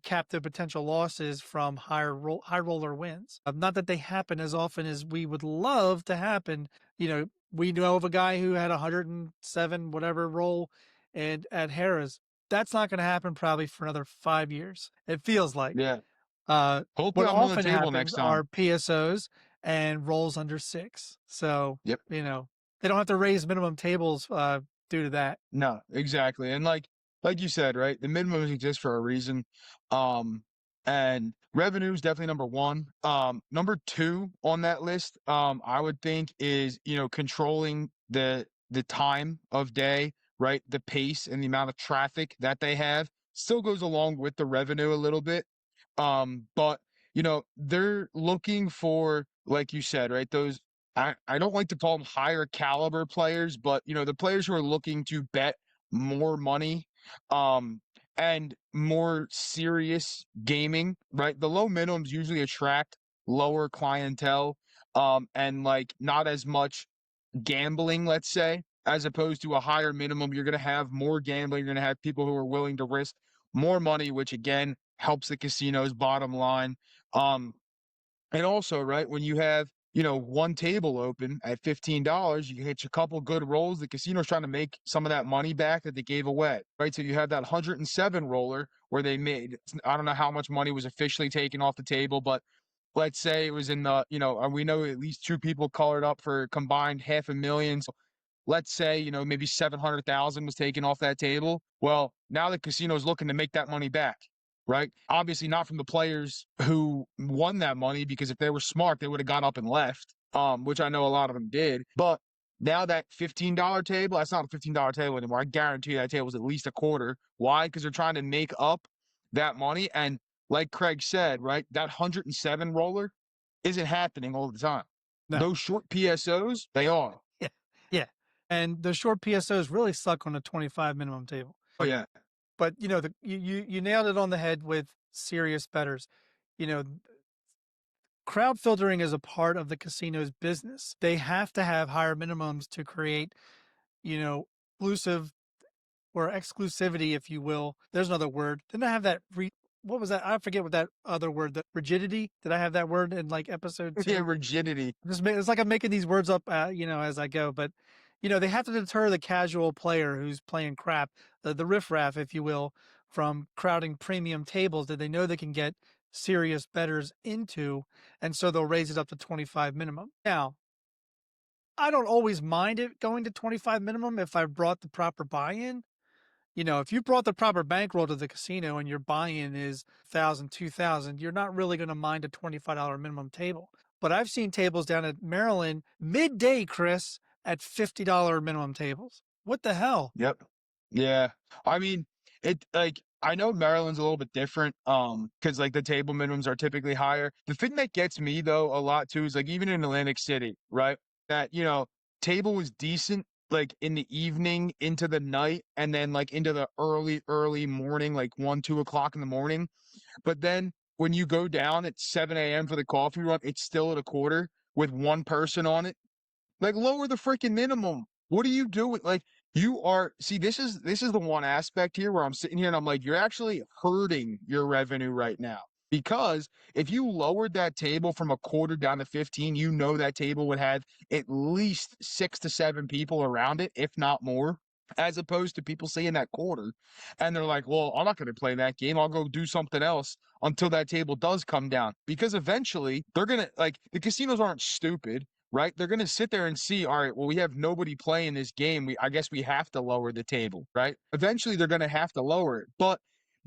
cap the potential losses from high roller wins. Not that they happen as often as we would love to happen. We know of a guy who had 107 whatever roll and at Harrah's. That's not going to happen probably for another 5 years. It feels like. Yeah. What Hopefully I'm on the often table next happens time. are PSOs and rolls under 6. So, Yep. they don't have to raise minimum tables due to that. No, exactly. And like you said, right? The minimums exist for a reason. And revenue is definitely number one. Number two on that list, I would think is, controlling the time of day, right? The pace and the amount of traffic that they have still goes along with the revenue a little bit. But they're looking for, like you said, right? Those I don't like to call them higher caliber players, but the players who are looking to bet more money, and more serious gaming, right? The low minimums usually attract lower clientele, and like not as much gambling, let's say, as opposed to a higher minimum. You're going to have more gambling. You're going to have people who are willing to risk more money, which again helps the casino's bottom line. Um, and also, right, when you have, one table open at $15, you hit a couple good rolls. The casino's trying to make some of that money back that they gave away, right? So you have that 107 roller where they made, I don't know how much money was officially taken off the table, but let's say it was in the, we know at least two people colored up for combined $500,000. So let's say, maybe 700,000 was taken off that table. Well, now the casino is looking to make that money back, right? Obviously not from the players who won that money, because if they were smart, they would have got up and left, which I know a lot of them did. But now that $15 table, that's not a $15 table anymore. I guarantee that table is at least a quarter. Why? Because they're trying to make up that money. And like Craig said, right, that 107 roller isn't happening all the time. No. Those short PSOs, they are. Yeah. Yeah. And the short PSOs really suck on a 25 minimum table. Oh yeah. But you nailed it on the head with serious bettors. You know, crowd filtering is a part of the casino's business. They have to have higher minimums to create, exclusive or exclusivity, if you will. There's another word. Didn't I have that? What was that? I forget what that other word. The rigidity. Did I have that word in like episode 2? Yeah, rigidity. It's like I'm making these words up, as I go. But they have to deter the casual player who's playing crap, the riffraff, if you will, from crowding premium tables that they know they can get serious bettors into, and so they'll raise it up to 25 minimum. Now, I don't always mind it going to 25 minimum if I brought the proper buy-in. If you brought the proper bankroll to the casino and your buy-in is 1,000, 2,000, you're not really going to mind a $25 minimum table. But I've seen tables down at Maryland midday, Chris, at $50 minimum tables. What the hell? Yep. Yeah. I mean, I know Maryland's a little bit different, because like the table minimums are typically higher. The thing that gets me though a lot too is like even in Atlantic City, right? That, table was decent like in the evening into the night, and then like into the early morning, like 1, 2 o'clock in the morning. But then when you go down at 7 a.m. for the coffee run, it's still at a quarter with one person on it. Like lower the freaking minimum. What are you doing? Like this is the one aspect here where I'm sitting here and I'm like, you're actually hurting your revenue right now. Because if you lowered that table from a quarter down to 15, that table would have at least 6 to 7 people around it, if not more, as opposed to people seeing that quarter. And they're like, well, I'm not going to play that game. I'll go do something else until that table does come down. Because eventually they're going to, like, the casinos aren't stupid, right? They're going to sit there and see, all right, well, we have nobody playing this game. I guess we have to lower the table, right? Eventually, they're going to have to lower it. But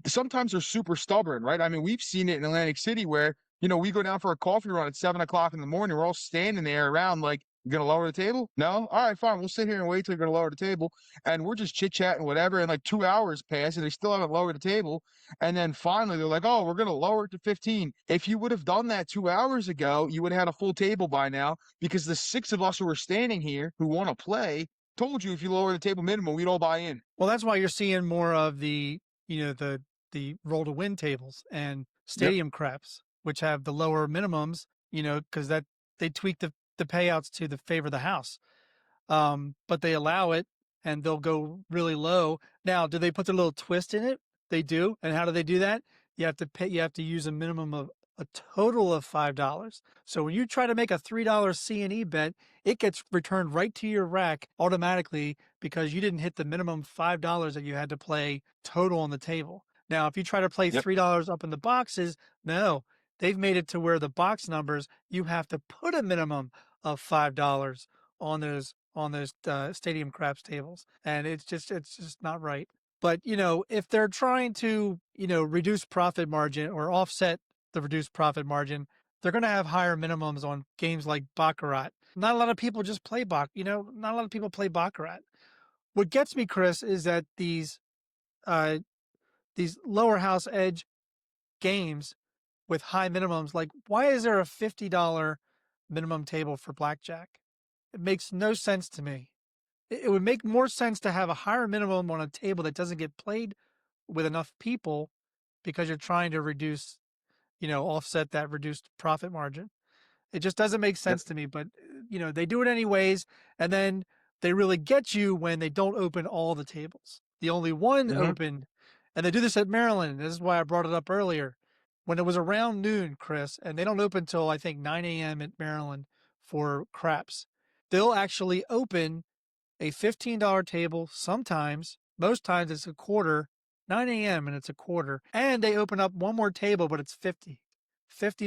sometimes they're super stubborn, right? I mean, we've seen it in Atlantic City where, we go down for a coffee run at 7 o'clock in the morning. We're all standing there around like, you're going to lower the table? No? All right, fine. We'll sit here and wait till you're going to lower the table. And we're just chit chatting, whatever. And like 2 hours pass and they still haven't lowered the table. And then finally they're like, oh, we're going to lower it to 15. If you would have done that 2 hours ago, you would have had a full table by now because the six of us who are standing here who want to play told you if you lower the table minimum, we'd all buy in. Well, that's why you're seeing more of the, the roll to win tables and Yep. stadium craps, which have the lower minimums, because that they tweak the payouts to the favor the house. But they allow it and they'll go really low. Now, do they put the little twist in it? They do. And how do they do that? You have to pay, you have to use a minimum of a total of $5. So when you try to make a $3 C&E bet, it gets returned right to your rack automatically because you didn't hit the minimum $5 that you had to play total on the table. Now, if you try to play Yep. $3 up in the boxes, no, they've made it to where the box numbers, you have to put a minimum of $5 on those stadium craps tables, and it's just not right. But if they're trying to reduce profit margin or offset the reduced profit margin, they're going to have higher minimums on games like baccarat. Not a lot of people just play not a lot of people play baccarat. What gets me, Chris, is that these lower house edge games with high minimums, like why is there a $50 minimum table for blackjack? It makes no sense to me. It would make more sense to have a higher minimum on a table that doesn't get played with enough people because you're trying to reduce, offset that reduced profit margin. It just doesn't make Yep. sense to me, but they do it anyways. And then they really get you when they don't open all the tables. The only one Mm-hmm. opened, and they do this at Maryland. This is why I brought it up earlier. When it was around noon, Chris, and they don't open till I think 9 a.m. at Maryland for craps. They'll actually open a $15 table sometimes. Most times it's a quarter, 9 a.m. and it's a quarter. And they open up one more table, but it's 50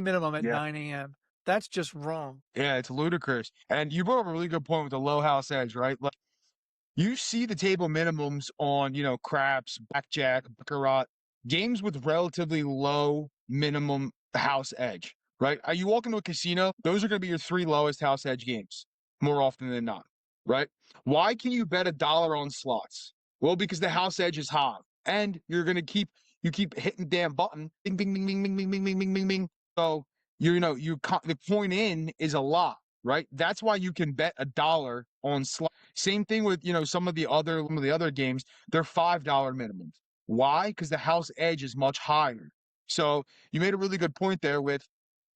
minimum at Yeah. 9 a.m. That's just wrong. Yeah, it's ludicrous. And you brought up a really good point with the low house edge, right? Like you see the table minimums on, craps, blackjack, baccarat, games with relatively low minimum house edge, right? You walk into a casino, those are going to be your three lowest house edge games more often than not, right? Why can you bet $1 on slots? Well, because the house edge is high, and you're going to keep hitting the damn button, bing, bing, bing, bing, bing, bing, bing, bing, bing, bing, bing. So the point in is a lot, right? That's why you can bet $1 on slots. Same thing with some of the other games. They're $5 minimums. Why? Because the house edge is much higher. So you made a really good point there with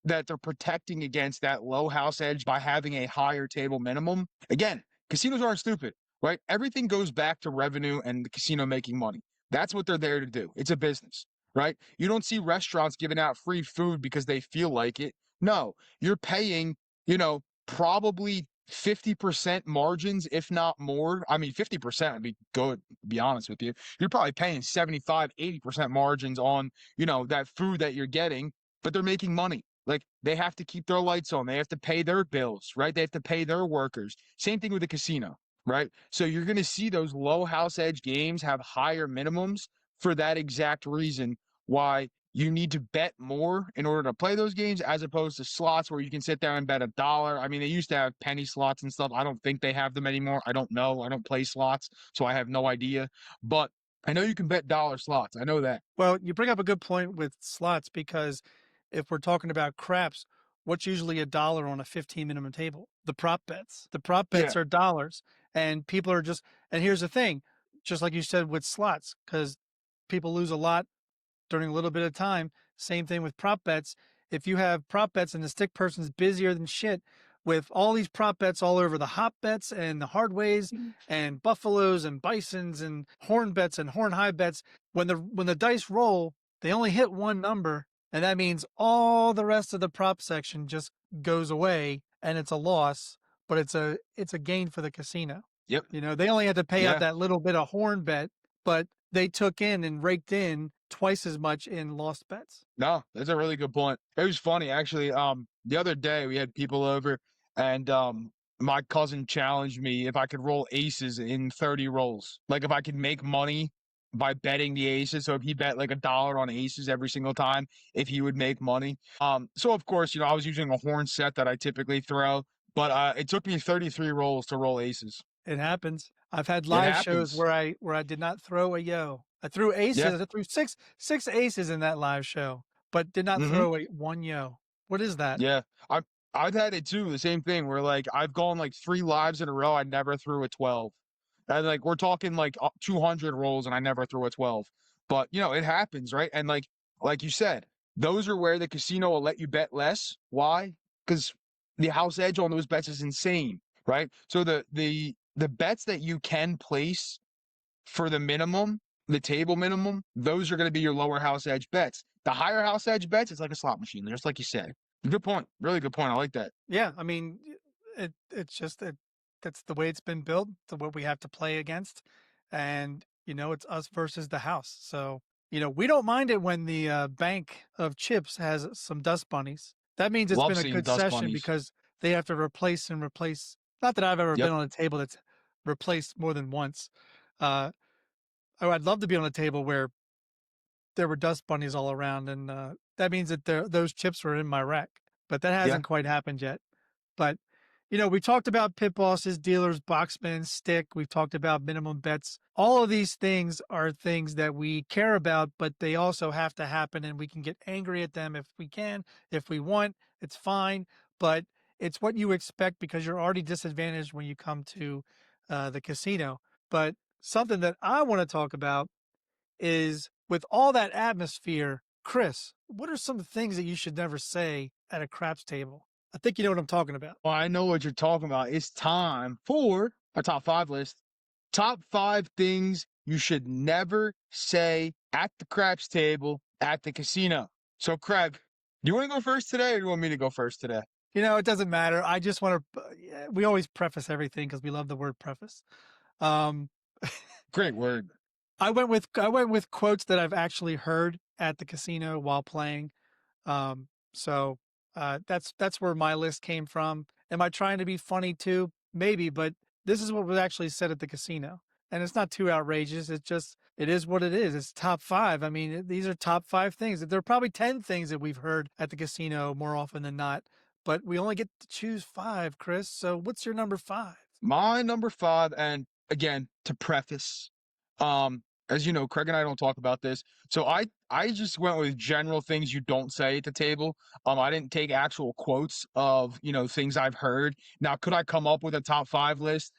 that they're protecting against that low house edge by having a higher table minimum. Again, casinos aren't stupid, right? Everything goes back to revenue and the casino making money. That's what they're there to do. It's a business, right? You don't see restaurants giving out free food because they feel like it. No, you're paying, probably 50% margins, if not more. I mean, 50% would be good, to be honest with you. You're probably paying 75, 80% margins on, that food that you're getting, but they're making money. Like they have to keep their lights on. They have to pay their bills, right? They have to pay their workers. Same thing with the casino, right? So you're going to see those low house edge games have higher minimums for that exact reason why you need to bet more in order to play those games as opposed to slots where you can sit there and bet $1. I mean, they used to have penny slots and stuff. I don't think they have them anymore. I don't know. I don't play slots, so I have no idea. But I know you can bet dollar slots. I know that. Well, you bring up a good point with slots because if we're talking about craps, what's usually $1 on a 15 minimum table? The prop bets. The prop Yeah. bets are dollars, and people are just. And here's the thing, just like you said with slots, because people lose a lot during a little bit of time. Same thing with prop bets. If you have prop bets and the stick person's busier than shit with all these prop bets all over the hop bets and the hardways and buffaloes and bisons and horn bets and horn high bets, when the dice roll, they only hit one number, and that means all the rest of the prop section just goes away and it's a loss, but it's a gain for the casino. Yep. They only had to pay out Yeah. that little bit of horn bet, but they took in and raked in twice as much in lost bets. No, that's a really good point. It was funny actually. The other day we had people over and my cousin challenged me if I could roll aces in 30 rolls. Like if I could make money by betting the aces. So if he bet like $1 on aces every single time, if he would make money. So of course, I was using a horn set that I typically throw, but it took me 33 rolls to roll aces. It happens. I've had It live shows happens. where I did not throw a yo. I threw Yeah. aces. I threw six aces in that live show, but did not Hmm. throw a one yo. What is that? Yeah. I've had it too, the same thing where like I've gone like 3 lives in a row. I never threw a 12. And like we're talking like 200 rolls and I never threw a 12. But it happens, right? And like you said, those are where the casino will let you bet less. Why? Because the house edge on those bets is insane, right? So the bets that you can place for the minimum, the table minimum, those are going to be your lower house edge bets. The higher house edge bets, it's like a slot machine, just like you said. Good point. Really good point. I like that. Yeah, I mean, it's just that that's the way it's been built, to what we have to play against, and it's us versus the house. So we don't mind it when the bank of chips has some dust bunnies. That means it's Love been a seeing good dust session bunnies. because they have to replace and replace. Not that I've ever been Yep. on a table that's replaced more than once. Uh, I'd love to be on a table where there were dust bunnies all around, and that means that those chips were in my rack. But that Yeah. hasn't quite happened yet. But we talked about pit bosses, dealers, boxmen, stick. We've talked about minimum bets. All of these things are things that we care about, but they also have to happen, and we can get angry at them if we can, if we want. It's fine, but it's what you expect because you're already disadvantaged when you come to the casino. But something that I want to talk about is, with all that atmosphere, Chris, what are some things that you should never say at a craps table? I think you know what I'm talking about. Well, I know what you're talking about. It's time for our top 5 list. Top 5 things you should never say at the craps table at the casino. So, Craig, do you want to go first today or do you want me to go first today? It doesn't matter. I just want to, we always preface everything because we love the word preface. Um, Great word. I went with quotes that I've actually heard at the casino while playing. So that's where my list came from. Am I trying to be funny too? Maybe, but this is what was actually said at the casino. And it's not too outrageous. It is what it is. It's top five. I mean, these are top five things. There are probably 10 things that we've heard at the casino more often than not, but we only get to choose five, Chris. So what's your number five? My number 5, and again, to preface, as you know, Craig and I don't talk about this. So I just went with general things you don't say at the table. I didn't take actual quotes of, things I've heard. Now, could I come up with a top 5 list?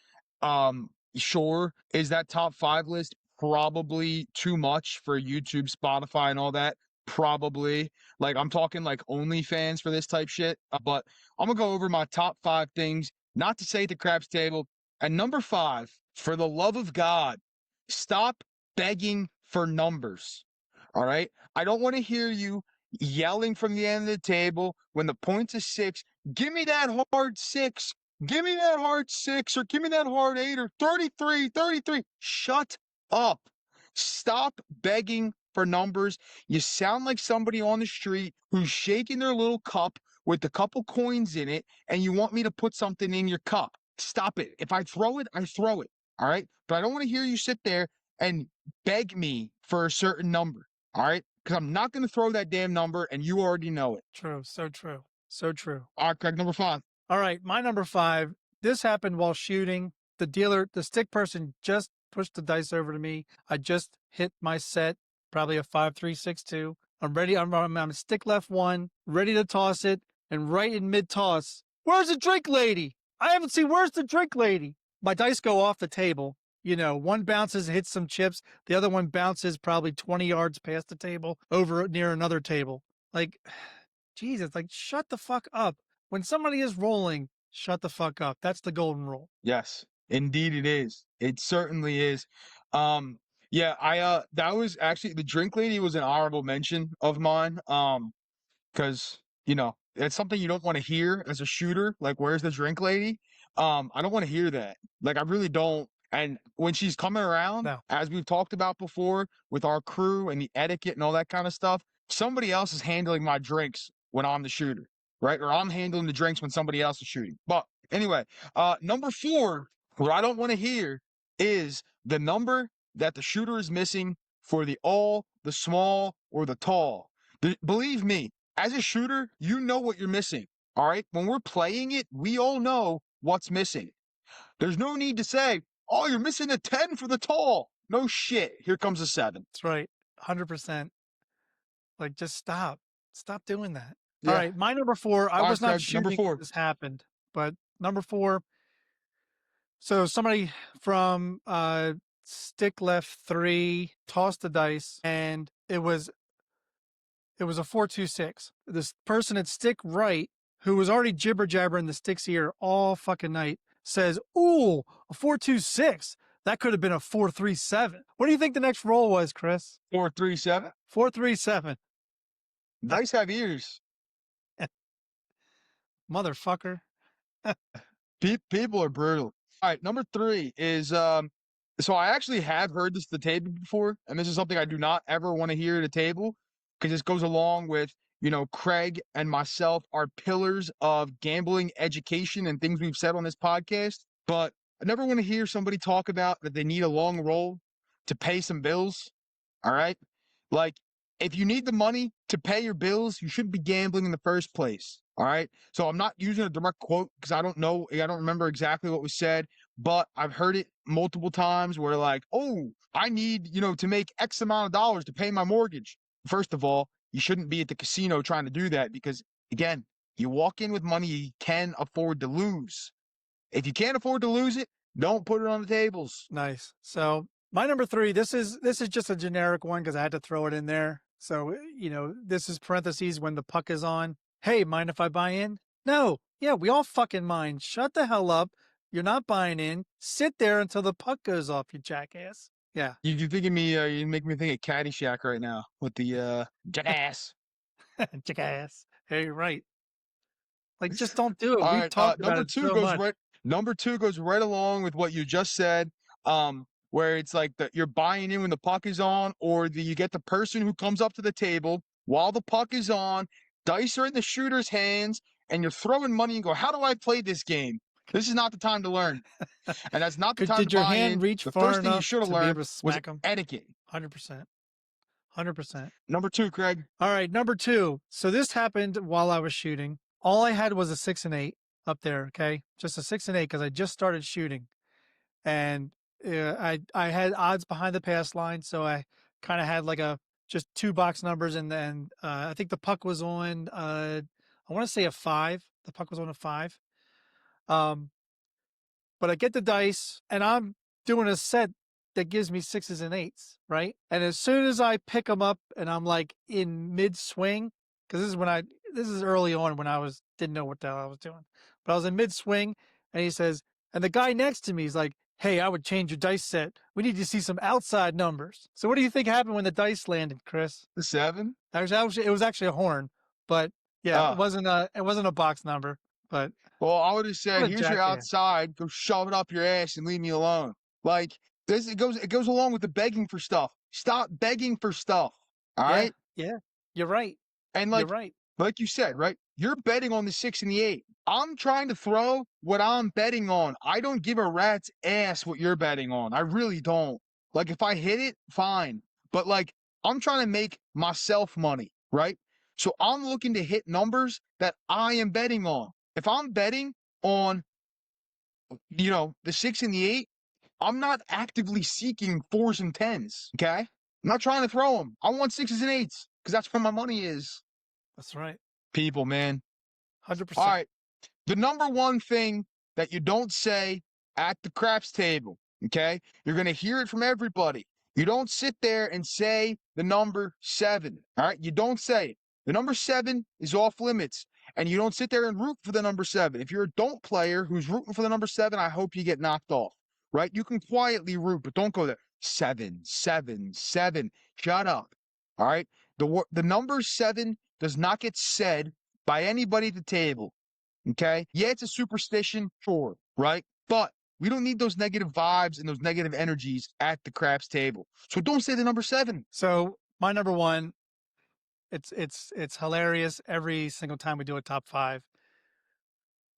Sure. Is that top 5 list probably too much for YouTube, Spotify, and all that? Probably. Like I'm talking like OnlyFans for this type shit. But I'm gonna go over my top 5 things not to say at the craps table. And number 5, for the love of God, stop begging for numbers. All right. I don't want to hear you yelling from the end of the table when the point's a 6. Give me that hard 6. Give me that hard 6 or give me that hard 8 or 33, 33. Shut up. Stop begging for numbers. You sound like somebody on the street who's shaking their little cup with a couple coins in it, and you want me to put something in your cup. Stop it. If I throw it, I throw it. All right. But I don't want to hear you sit there and beg me for a certain number. All right. Because I'm not going to throw that damn number, and you already know it. True. So true. So true. All right, Craig, number 5. All right, my number five. This happened while shooting. The stick person just pushed the dice over to me. I just hit my set, probably a 5-3-6-2. I'm ready. I'm stick left one, ready to toss it, and right in mid toss, where's the drink lady? I haven't seen. Where's the drink lady? My dice go off the table. One bounces, hits some chips. The other one bounces probably 20 yards past the table over near another table. Like, Jesus, like, shut the fuck up. When somebody is rolling, shut the fuck up. That's the golden rule. Yes, indeed it is. It certainly is. Yeah, that was actually the drink lady was an honorable mention of mine. Because it's something you don't want to hear as a shooter. Like, where's the drink lady? I don't want to hear that. Like, I really don't. And when she's coming around, No. as we've talked about before with our crew and the etiquette and all that kind of stuff, somebody else is handling my drinks when I'm the shooter. right? Or I'm handling the drinks when somebody else is shooting. But anyway, number 4, what I don't want to hear is the number that the shooter is missing for the all, the small, or the tall. Believe me, as a shooter, you know what you're missing. All right. When we're playing it, we all know what's missing. There's no need to say, oh, you're missing a 10 for the tall. No shit. Here comes a 7. That's right. 100%. Like, just stop. Stop doing that. All Yeah. right. My number 4, I All was right, not Craig, number shooting 4. when this happened, but number 4. So somebody from stick left 3 tossed the dice, and it was a 4-2-6. This person at stick right, who was already jibber jabbering the stick's ear all fucking night, says, "Ooh, a 4-2-6. That could have been a 4-3-7." What do you think the next roll was, Chris? 4-3-7. 4-3-7. Dice have ears. Motherfucker. People are brutal. All right, number 3 is so I actually have heard this at the table before, and this is something I do not ever want to hear at a table because this goes along with, Craig and myself are pillars of gambling education and things we've said on this podcast. But I never want to hear somebody talk about that they need a long roll to pay some bills. All right. Like, if you need the money to pay your bills, you shouldn't be gambling in the first place. All right. So I'm not using a direct quote because I don't know. I don't remember exactly what was said, but I've heard it multiple times where, like, oh, I need, to make X amount of dollars to pay my mortgage. First of all, you shouldn't be at the casino trying to do that because, again, you walk in with money you can afford to lose. If you can't afford to lose it, don't put it on the tables. Nice. So my number 3, this is just a generic one because I had to throw it in there. So, this is parentheses when the puck is on. Hey, mind if I buy in? No. Yeah, we all fucking mind. Shut the hell up. You're not buying in. Sit there until the puck goes off, you jackass. Yeah. You're thinking me, you make me think of Caddyshack right now with the jackass. Jackass. Hey, you're right. Like, just don't do it. All We've right, talked about it so much. Number 2 goes right along with what you just said. Where it's like that you're buying in when the puck is on, or you get the person who comes up to the table while the puck is on, dice are in the shooter's hands, and you're throwing money and go, how do I play this game? This is not the time to learn. And that's not the time to Did your buy hand in. reach The far first thing you enough should have to be learned able to was smack him? etiquette. 100%. 100%. Number 2, Craig. All right, number 2. So this happened while I was shooting. All I had was a 6 and 8 up there, okay? Just a 6 and 8 because I just started shooting. And I had odds behind the pass line, so I kind of had like just 2 box numbers, and then I think the puck was on I want to say a 5. The puck was on a 5. But I get the dice and I'm doing a set that gives me 6s and 8s, right? And as soon as I pick them up and I'm like in mid swing, because this is early on when I didn't know what the hell I was doing, but I was in mid swing, and he says, and the guy next to me is like, "Hey, I would change your dice set. We need to see some outside numbers." So what do you think happened when the dice landed, Chris? The 7? Actually, it was actually a horn, but yeah, it wasn't a box number, but Well, I would have said, what a here's your jackass. outside, go shove it up your ass and leave me alone. Like, this, it goes along with the begging for stuff. Stop begging for stuff. All right. Yeah, you're right. And You're right. like you said, right? You're betting on the 6 and the 8. I'm trying to throw what I'm betting on. I don't give a rat's ass what you're betting on. I really don't. Like, if I hit it, fine. But like, I'm trying to make myself money, right? So I'm looking to hit numbers that I am betting on. If I'm betting on, the 6 and the 8, I'm not actively seeking 4s and 10s. Okay. I'm not trying to throw them. I want 6s and 8s because that's where my money is. That's right. People, man. 100%. All right. The number one thing that you don't say at the craps table, okay? You're going to hear it from everybody. You don't sit there and say the number 7, all right? You don't say it. The number 7 is off limits, and you don't sit there and root for the number 7. If you're a don't player who's rooting for the number 7, I hope you get knocked off, right? You can quietly root, but don't go there. 7, 7, 7. Shut up, all right? The number 7 does not get said by anybody at the table. Okay. Yeah, it's a superstition, sure, right? But we don't need those negative vibes and those negative energies at the craps table. So don't say the number 7. So my number 1, It's hilarious every single time we do a top 5.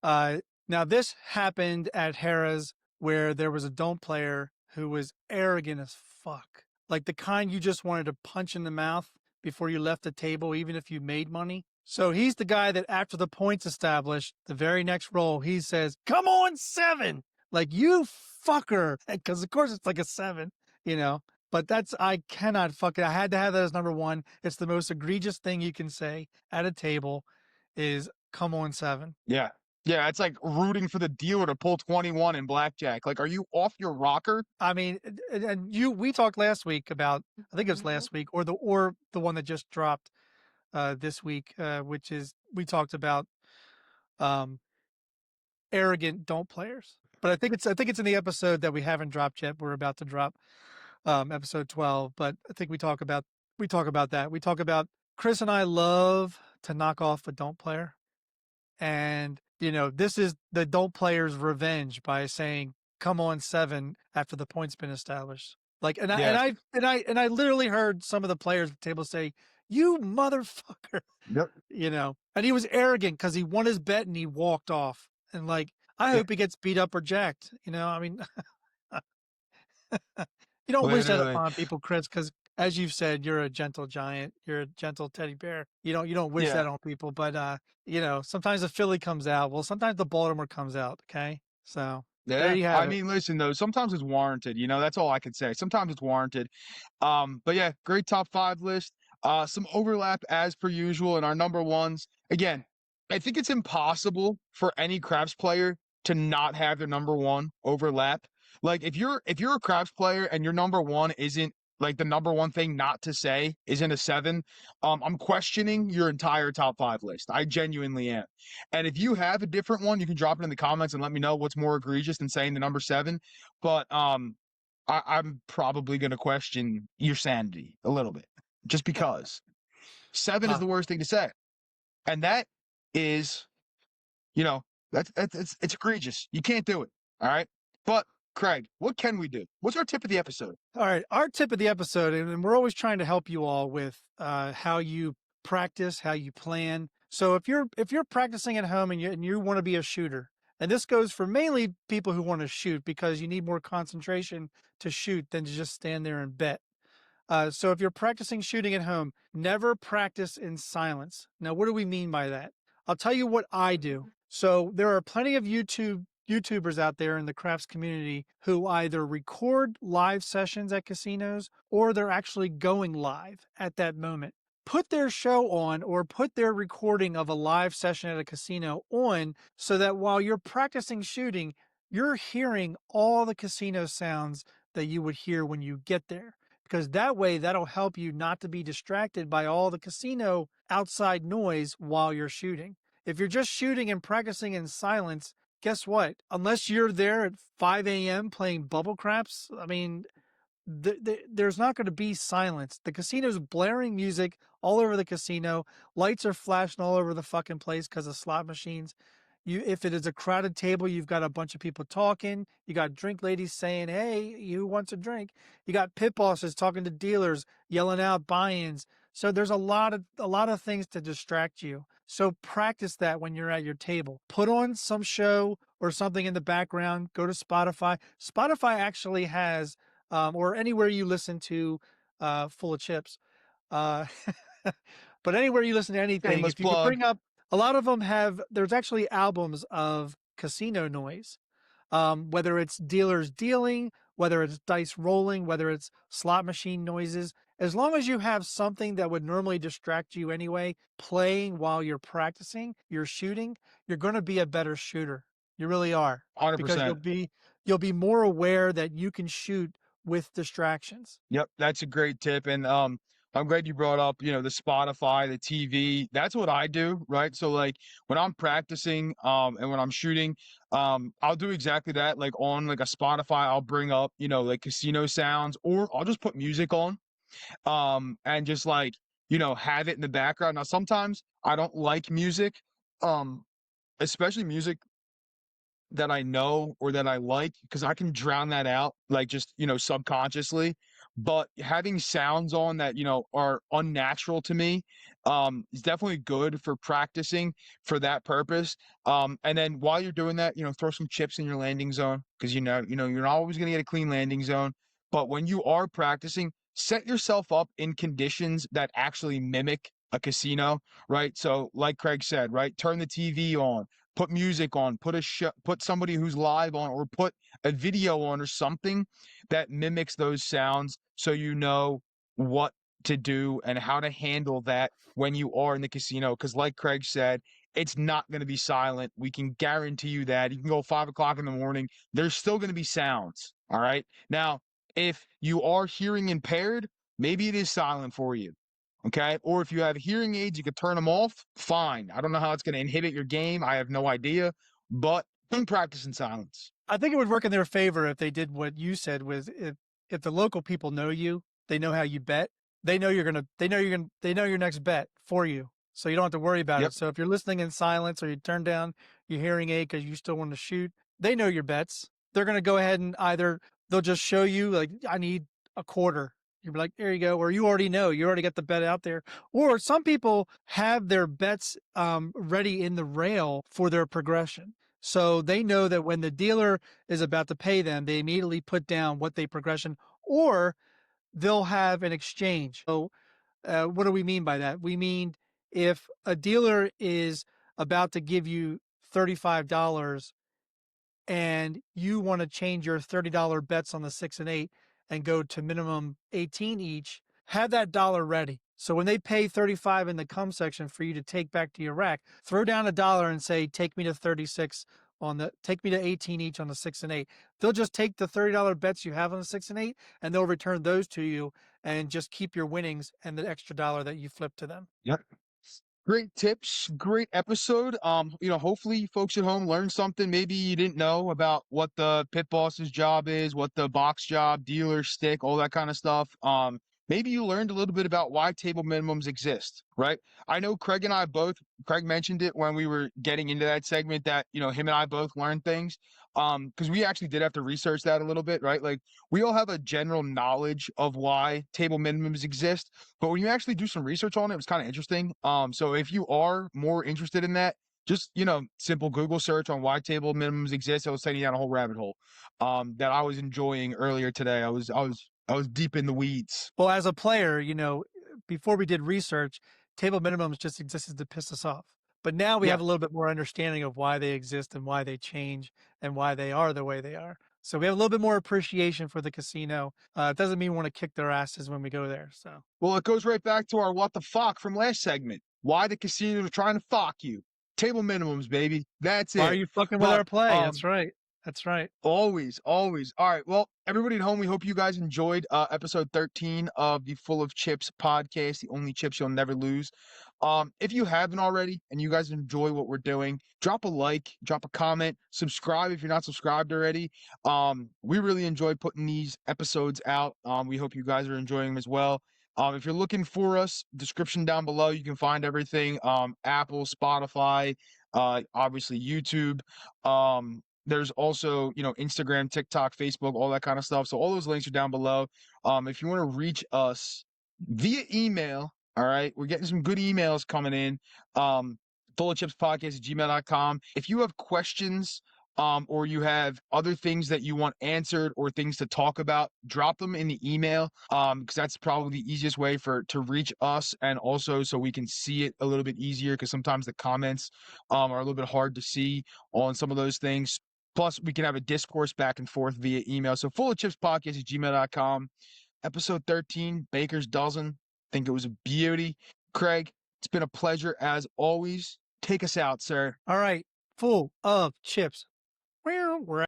Now this happened at Harrah's where there was a don't player who was arrogant as fuck. Like the kind you just wanted to punch in the mouth before you left the table, even if you made money. So he's the guy that after the points established, the very next roll, he says, "Come on, 7." Like, you fucker. Because of course it's like a 7, you know. But I cannot fuck it. I had to have that as number 1. It's the most egregious thing you can say at a table is "come on, 7." Yeah. Yeah, it's like rooting for the dealer to pull 21 in blackjack. Like, are you off your rocker? I mean, and we talked last week about, I think it was last week or the one that just dropped this week, which is we talked about um arrogant don't players. But I think it's in the episode that we haven't dropped yet. We're about to drop episode 12, but I think we talk about that. We talk about Chris and I love to knock off a don't player. And, you know, this is the don't player's revenge by saying, "Come on, 7" after the point's been established. Like, Yeah. I literally heard some of the players at the table say, "You motherfucker," Yep. you know, and he was arrogant because he won his bet and he walked off. And like, I Yeah. hope he gets beat up or jacked, you know, I mean, you don't wish that Literally. upon people, Chris, because as you've said, you're a gentle giant. You're a gentle teddy bear. You don't wish Yeah. that on people, but you know, sometimes the Philly comes out. Well, sometimes the Baltimore comes out. Okay, so there Yeah. you I have it. mean, listen, though, sometimes it's warranted. That's all I can say. Sometimes it's warranted. But yeah, great top 5 list. Some overlap as per usual in our number ones. Again, I think it's impossible for any craps player to not have their number 1 overlap. Like if you're a craps player and your number 1 isn't like the number 1 thing not to say isn't a 7, I'm questioning your entire top 5 list. I genuinely am. And if you have a different one, you can drop it in the comments and let me know what's more egregious than saying the number 7. But I'm probably going to question your sanity a little bit, just because 7 is Uh, the worst thing to say, and that is, you know, it's egregious. You can't do it. All right, but Craig, what can we do? What's our tip of the episode? all right, our tip of the episode, and we're always trying to help you all with how you practice, how you plan. So if you're practicing at home and you want to be a shooter, and this goes for mainly people who want to shoot because you need more concentration to shoot than to just stand there and bet. So if you're practicing shooting at home, never practice in silence. Now, what do we mean by that? I'll tell you what I do. So there are plenty of YouTubers out there in the crafts community who either record live sessions at casinos or they're actually going live at that moment. Put their show on or put their recording of a live session at a casino on so that while you're practicing shooting, you're hearing all the casino sounds that you would hear when you get there, because that way that'll help you not to be distracted by all the casino outside noise while you're shooting. If you're just shooting and practicing in silence, guess what? Unless you're there at 5 a.m. playing bubble craps, I mean, there's not going to be silence. The casino's blaring music all over the casino. Lights are flashing all over the fucking place because of slot machines. If it is a crowded table, you've got a bunch of people talking. You got drink ladies saying, "Hey, who wants a drink?" You got pit bosses talking to dealers, yelling out buy-ins. So there's a lot of things to distract you. So practice that when you're at your table. Put on some show or something in the background. Go to Spotify. Spotify actually has, or anywhere you listen to, Full of Chips. Uh, but anywhere you listen to anything, Shameless if you could plug. bring up, a lot of them have, there's actually albums of casino noise, whether it's dealers dealing, whether it's dice rolling, whether it's slot machine noises. As long as you have something that would normally distract you anyway, playing while you're practicing, you're shooting, you're going to be a better shooter. You really are, because 100%. you'll be more aware that you can shoot with distractions. Yep, that's a great tip, and I'm glad you brought up, the Spotify, the TV. That's what I do, right? So like when I'm practicing, and when I'm shooting, I'll do exactly that. Like on like a Spotify, I'll bring up, like casino sounds, or I'll just put music on, and just like, have it in the background. Now sometimes I don't like music, um, especially music that I know or that I like, because I can drown that out, like just, subconsciously. But having sounds on that, are unnatural to me, is definitely good for practicing for that purpose. And then while you're doing that, throw some chips in your landing zone because you're not always going to get a clean landing zone. But when you are practicing, set yourself up in conditions that actually mimic a casino, right? So, like Craig said, right, turn the TV on, put music on, put somebody who's live on, or put a video on or something that mimics those sounds, so you know what to do and how to handle that when you are in the casino. Because, like Craig said, it's not going to be silent. We can guarantee you that. You can go 5 o'clock in the morning. There's still going to be sounds. All right. Now, if you are hearing impaired, maybe it is silent for you. Okay. Or if you have hearing aids, you could turn them off. Fine. I don't know how it's going to inhibit your game. I have no idea. But don't practice in silence. I think it would work in their favor if they did what you said, was if the local people know you, they know how you bet, they know your next bet for you. So you don't have to worry about Yep. it. So if you're listening in silence or you turn down your hearing aid because you still want to shoot, they know your bets. They're going to go ahead and either they'll just show you, like, I need a quarter. You're like, there you go. Or you already know, you already got the bet out there. Or some people have their bets ready in the rail for their progression. So they know that when the dealer is about to pay them, they immediately put down what they progression, or they'll have an exchange. So what do we mean by that? We mean if a dealer is about to give you $35 and you want to change your $30 bets on the 6 and 8 and go to minimum 18 each, have that dollar ready. So when they pay 35 in the come section for you to take back to your rack, throw down a dollar and say, take me to 36 take me to 18 each on the 6 and 8. They'll just take the $30 bets you have on the 6 and 8 and they'll return those to you and just keep your winnings and the extra dollar that you flip to them. Yep. Great tips, great episode. Hopefully folks at home learned something maybe you didn't know about what the pit boss's job is, what the box job, dealer, stick, all that kind of stuff. Maybe you learned a little bit about why table minimums exist, right? I know Craig mentioned it when we were getting into that segment that, him and I both learned things. Because we actually did have to research that a little bit, right? Like, we all have a general knowledge of why table minimums exist, but when you actually do some research on it, it's kind of interesting. So if you are more interested in that, just, simple Google search on why table minimums exist. It'll send you down a whole rabbit hole that I was enjoying earlier today. I was deep in the weeds. Well, as a player, before we did research, table minimums just existed to piss us off. But now we Yeah. have a little bit more understanding of why they exist and why they change and why they are the way they are. So we have a little bit more appreciation for the casino. It doesn't mean we want to kick their asses when we go there. So, Well, it goes right back to our what the fuck from last segment. Why the casinos are trying to fuck you. Table minimums, baby. That's it. why are you fucking with But, our play? That's right. That's right. Always, always. All right. Well, everybody at home, we hope you guys enjoyed episode 13 of the Full of Chips podcast, the only chips you'll never lose. If you haven't already and you guys enjoy what we're doing, drop a like, drop a comment, subscribe if you're not subscribed already. We really enjoy putting these episodes out. We hope you guys are enjoying them as well. If you're looking for us, description down below, you can find everything. Apple, Spotify, obviously YouTube. There's also, Instagram, TikTok, Facebook, all that kind of stuff. So all those links are down below. If you want to reach us via email, all right, we're getting some good emails coming in. FullofChipsPodcast@gmail.com. If you have questions, or you have other things that you want answered or things to talk about, drop them in the email. Because that's probably the easiest way to reach us, and also so we can see it a little bit easier, because sometimes the comments are a little bit hard to see on some of those things. Plus, we can have a discourse back and forth via email. So FullofChipsPodcast@gmail.com. Episode 13, Baker's Dozen. I think it was a beauty. Craig, it's been a pleasure as always. Take us out, sir. All right. Full of chips. We're